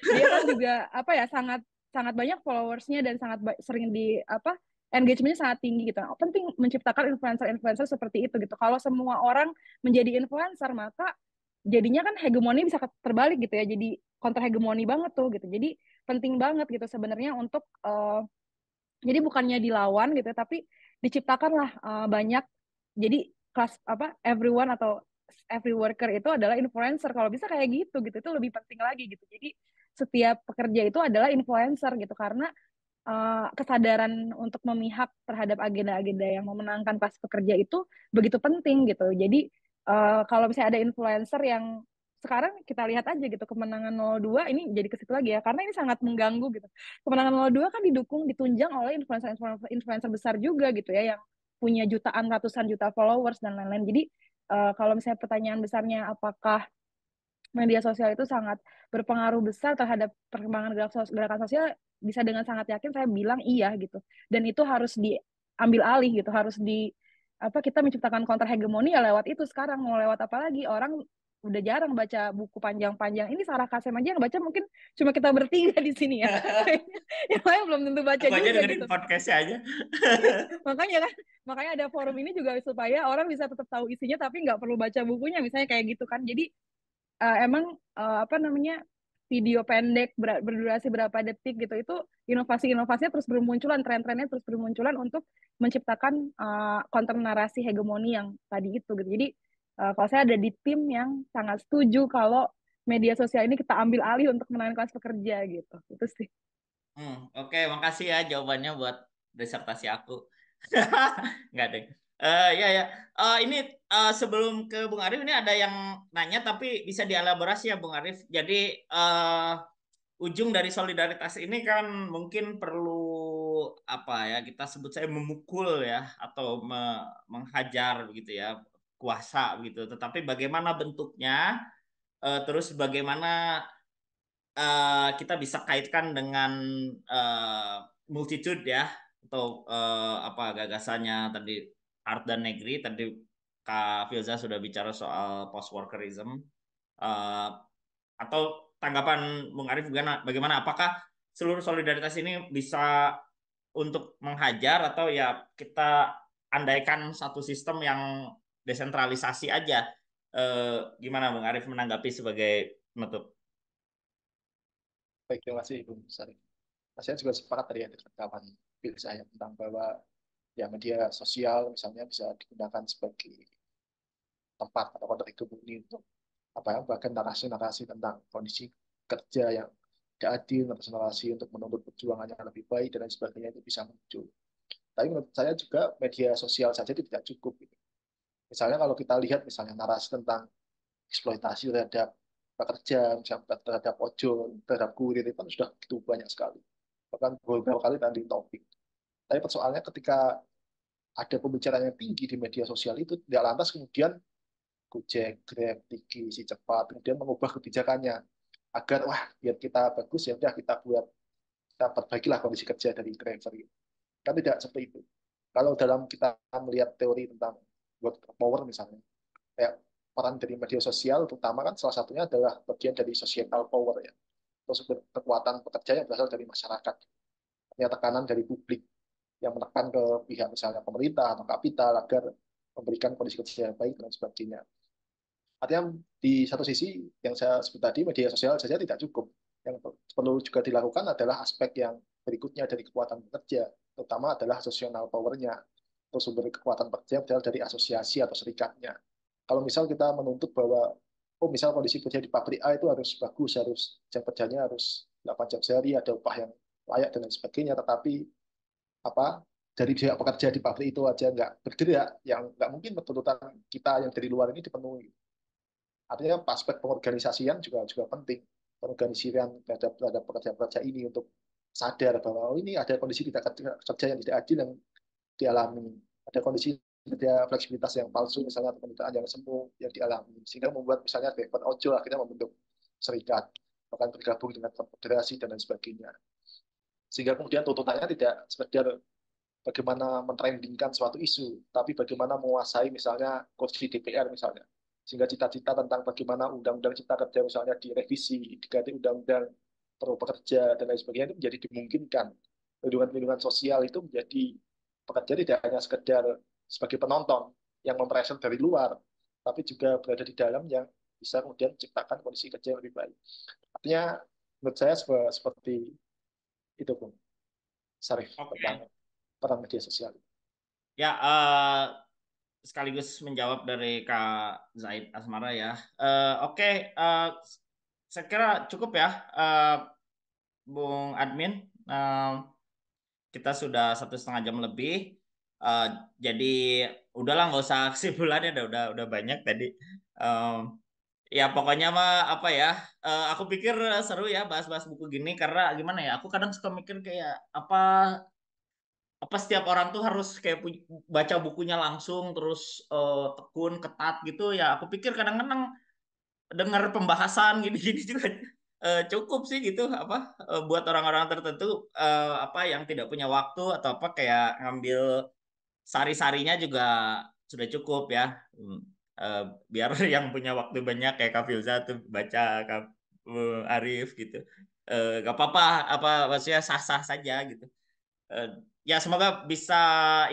dia kan juga apa ya, sangat sangat banyak followersnya dan sangat sering di apa, engagementnya sangat tinggi gitu. Nah, penting menciptakan influencer-influencer seperti itu gitu. Kalau semua orang menjadi influencer, maka jadinya kan hegemoni bisa terbalik gitu ya. Jadi counter hegemoni banget tuh gitu. Jadi penting banget gitu sebenarnya untuk jadi bukannya dilawan gitu, tapi diciptakanlah banyak. Jadi kelas apa, everyone atau every worker itu adalah influencer. Kalau bisa kayak gitu gitu, itu lebih penting lagi gitu. Jadi setiap pekerja itu adalah influencer gitu, karena kesadaran untuk memihak terhadap agenda-agenda yang memenangkan pas pekerja itu begitu penting gitu. Jadi kalau misalnya ada influencer yang sekarang kita lihat aja gitu, kemenangan 02 ini jadi ke situ lagi ya, karena ini sangat mengganggu gitu. Kemenangan 02 kan didukung, ditunjang oleh influencer besar juga gitu ya, yang punya jutaan, ratusan juta followers dan lain-lain. Jadi kalau misalnya pertanyaan besarnya apakah media sosial itu sangat berpengaruh besar terhadap perkembangan gerakan sosial, bisa dengan sangat yakin saya bilang iya gitu. Dan itu harus diambil alih gitu, harus di apa, kita menciptakan counter hegemoni ya lewat itu. Sekarang mau lewat apa lagi, orang udah jarang baca buku panjang-panjang. Ini Sarah Kasem aja yang baca mungkin cuma kita bertiga di sini ya. Yang lain belum tentu baca Aku aja juga dengerin gitu. podcastnya aja. Makanya kan, makanya ada forum ini juga supaya orang bisa tetap tahu isinya tapi nggak perlu baca bukunya, misalnya kayak gitu kan. Jadi emang apa namanya, video pendek berdurasi berapa detik gitu itu inovasinya terus bermunculan, tren-trennya terus bermunculan untuk menciptakan counter narasi hegemoni yang tadi itu gitu. Jadi kalau saya ada di tim yang sangat setuju kalau media sosial ini kita ambil alih untuk menangani kelas pekerja gitu, itu sih. Oke, makasih ya jawabannya buat disertasi aku. Nggak deh. Ya ya. Ini sebelum ke Bung Arif ini ada yang nanya tapi bisa dielaborasi ya Bung Arif. Jadi ujung dari solidaritas ini kan mungkin perlu apa ya, kita sebut saya memukul ya atau menghajar begitu ya, kuasa gitu. Tetapi bagaimana bentuknya, terus bagaimana kita bisa kaitkan dengan uh, multitude ya, atau apa gagasannya tadi, Art dan Negeri tadi, Kak Filza sudah bicara soal post workerism, atau tanggapan Bung Arif bagaimana, apakah seluruh solidaritas ini bisa untuk menghajar atau ya kita andaikan satu sistem yang desentralisasi aja. Gimana Bung Arif menanggapi sebagai penutup? Baik, terima kasih Ibu Sari. Saya juga sepakat tadi ya dengan kawan Bill saya tentang bahwa ya media sosial misalnya bisa digunakan sebagai tempat atau counter hegemoni untuk apa ya, bahkan narasi-narasi tentang kondisi kerja yang tidak adil, narasi untuk menuntut perjuangan yang lebih baik dan lain sebagainya itu bisa muncul. Tapi menurut saya juga media sosial saja itu tidak cukup. Gitu. Misalnya kalau kita lihat misalnya narasi tentang eksploitasi terhadap pekerja, misalnya terhadap ojol, terhadap kurir itu kan sudah begitu banyak sekali. Bahkan beberapa kali tadi topik. Tapi persoalannya ketika ada pembicaraan yang tinggi di media sosial itu tidak lantas kemudian Gojek, Grab, Tiki, si cepat, kemudian mengubah kebijakannya agar wah biar kita bagus ya udah kita buat kita perbaikilah kondisi kerja dari driver gitu. Kan tidak seperti itu. Kalau dalam kita melihat teori tentang work power misalnya, kayak peran dari media sosial terutama kan salah satunya adalah bagian dari societal power ya, atau sumber kekuatan pekerja yang berasal dari masyarakat. Artinya tekanan dari publik yang menekan ke pihak misalnya pemerintah atau kapital agar memberikan kondisi kerja yang baik dan sebagainya. Artinya di satu sisi yang saya sebut tadi media sosial saja tidak cukup. Yang perlu juga dilakukan adalah aspek yang berikutnya dari kekuatan pekerja, terutama adalah social power-nya atau sumber kekuatan pekerja berasal dari asosiasi atau serikatnya. Kalau misal kita menuntut bahwa oh misal kondisi kerja di pabrik A itu harus bagus, harus jam kerjanya harus 8 jam sehari, ada upah yang layak dan lain sebagainya, tetapi apa dari pihak pekerja di pabrik itu aja nggak bergerak, yang nggak mungkin tuntutan kita yang dari luar ini dipenuhi. Artinya aspek pengorganisasian juga penting. Pengorganisasian terhadap pekerja-pekerja ini untuk sadar bahwa oh, ini ada kondisi tidak kerja yang tidak adil yang dialami. Ada kondisi ada fleksibilitas yang palsu misalnya atau penderitaan yang semu yang dialami. Sehingga membuat misalnya driver ojol akhirnya membentuk serikat, bahkan bergabung dengan konfederasi dan lain sebagainya. Sehingga kemudian tuntutannya tidak sekedar bagaimana mentrendingkan suatu isu, tapi bagaimana menguasai misalnya kursi DPR misalnya. Sehingga cita-cita tentang bagaimana undang-undang cipta kerja misalnya direvisi, diganti undang-undang perlu pekerja dan lain sebagainya itu menjadi dimungkinkan. Perlindungan-perlindungan sosial itu menjadi pekerja tidak hanya sekedar sebagai penonton yang mempresent dari luar, tapi juga berada di dalam yang bisa kemudian menciptakan kondisi kerja yang lebih baik. Artinya menurut saya seperti itu pun, Sarif, tentang Oke. peran media sosial. Ya, sekaligus menjawab dari Kak Zaid Asmara ya. Oke, saya kira cukup ya, Bung Admin. Kita sudah 1,5 jam lebih. Eh, jadi udahlah nggak usah kesimpulannya, udah banyak tadi. Ya pokoknya mah apa ya? Aku pikir seru ya bahas-bahas buku gini karena gimana ya? Aku kadang suka mikir kayak apa setiap orang tuh harus kayak baca bukunya langsung terus tekun ketat gitu ya. Aku pikir kadang-kadang dengar pembahasan gini-gini juga cukup sih gitu apa buat orang-orang tertentu apa yang tidak punya waktu atau apa kayak ngambil sari-sarinya juga sudah cukup ya. Eh, Biar yang punya waktu banyak kayak Kak Filza tuh baca Kak Arif gitu. Gak apa-apa apa maksudnya sah-sah saja gitu. Eh, Ya semoga bisa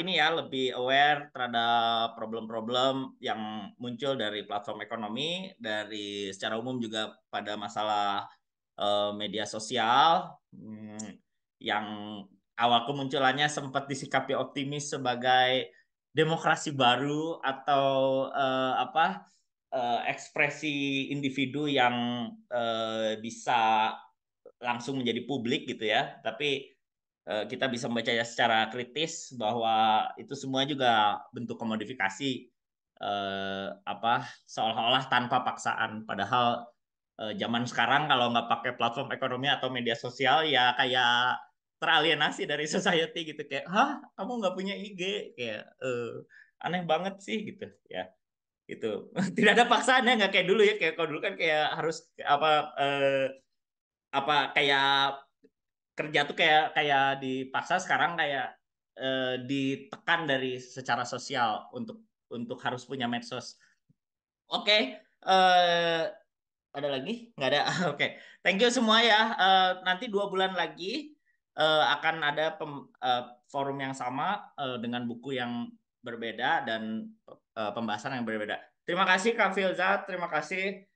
ini ya lebih aware terhadap problem-problem yang muncul dari platform ekonomi, dari secara umum juga pada masalah media sosial yang awal kemunculannya sempat disikapi optimis sebagai demokrasi baru atau apa ekspresi individu yang bisa langsung menjadi publik gitu ya, tapi kita bisa membacanya secara kritis bahwa itu semua juga bentuk komodifikasi apa seolah-olah tanpa paksaan. Padahal zaman sekarang kalau nggak pakai platform ekonomi atau media sosial ya kayak teralienasi dari society gitu kayak hah kamu nggak punya IG kayak aneh banget sih gitu ya gitu. Tidak ada paksaan ya nggak kayak dulu ya kayak kalau dulu kan kayak harus apa kayak kerja tuh kayak kayak dipaksa sekarang kayak ditekan dari secara sosial untuk harus punya medsos. Oke, ada lagi? Nggak ada. Oke, thank you semua ya. Nanti 2 bulan lagi akan ada forum yang sama dengan buku yang berbeda dan pembahasan yang berbeda. Terima kasih Kak Filza, terima kasih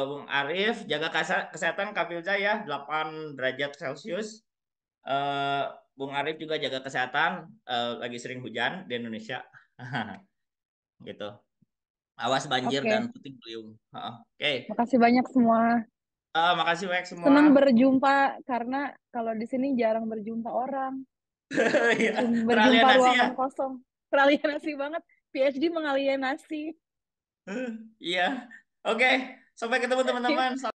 Bung Arif. Jaga kesehatan Kak Filza ya, 8 derajat Celcius. Eh, Bung Arif juga jaga kesehatan, lagi sering hujan di Indonesia. Gitu. Awas banjir dan Oke, puting beliung. Oke. makasih banyak semua. Makasih banyak semua. Senang berjumpa karena kalau di sini jarang berjumpa orang. Ya, Berjumpa teralienasi ya. ruangan kosong. Teralienasi banget. PhD mengalienasi. Iya. Oke, sampai ketemu Sip. teman-teman.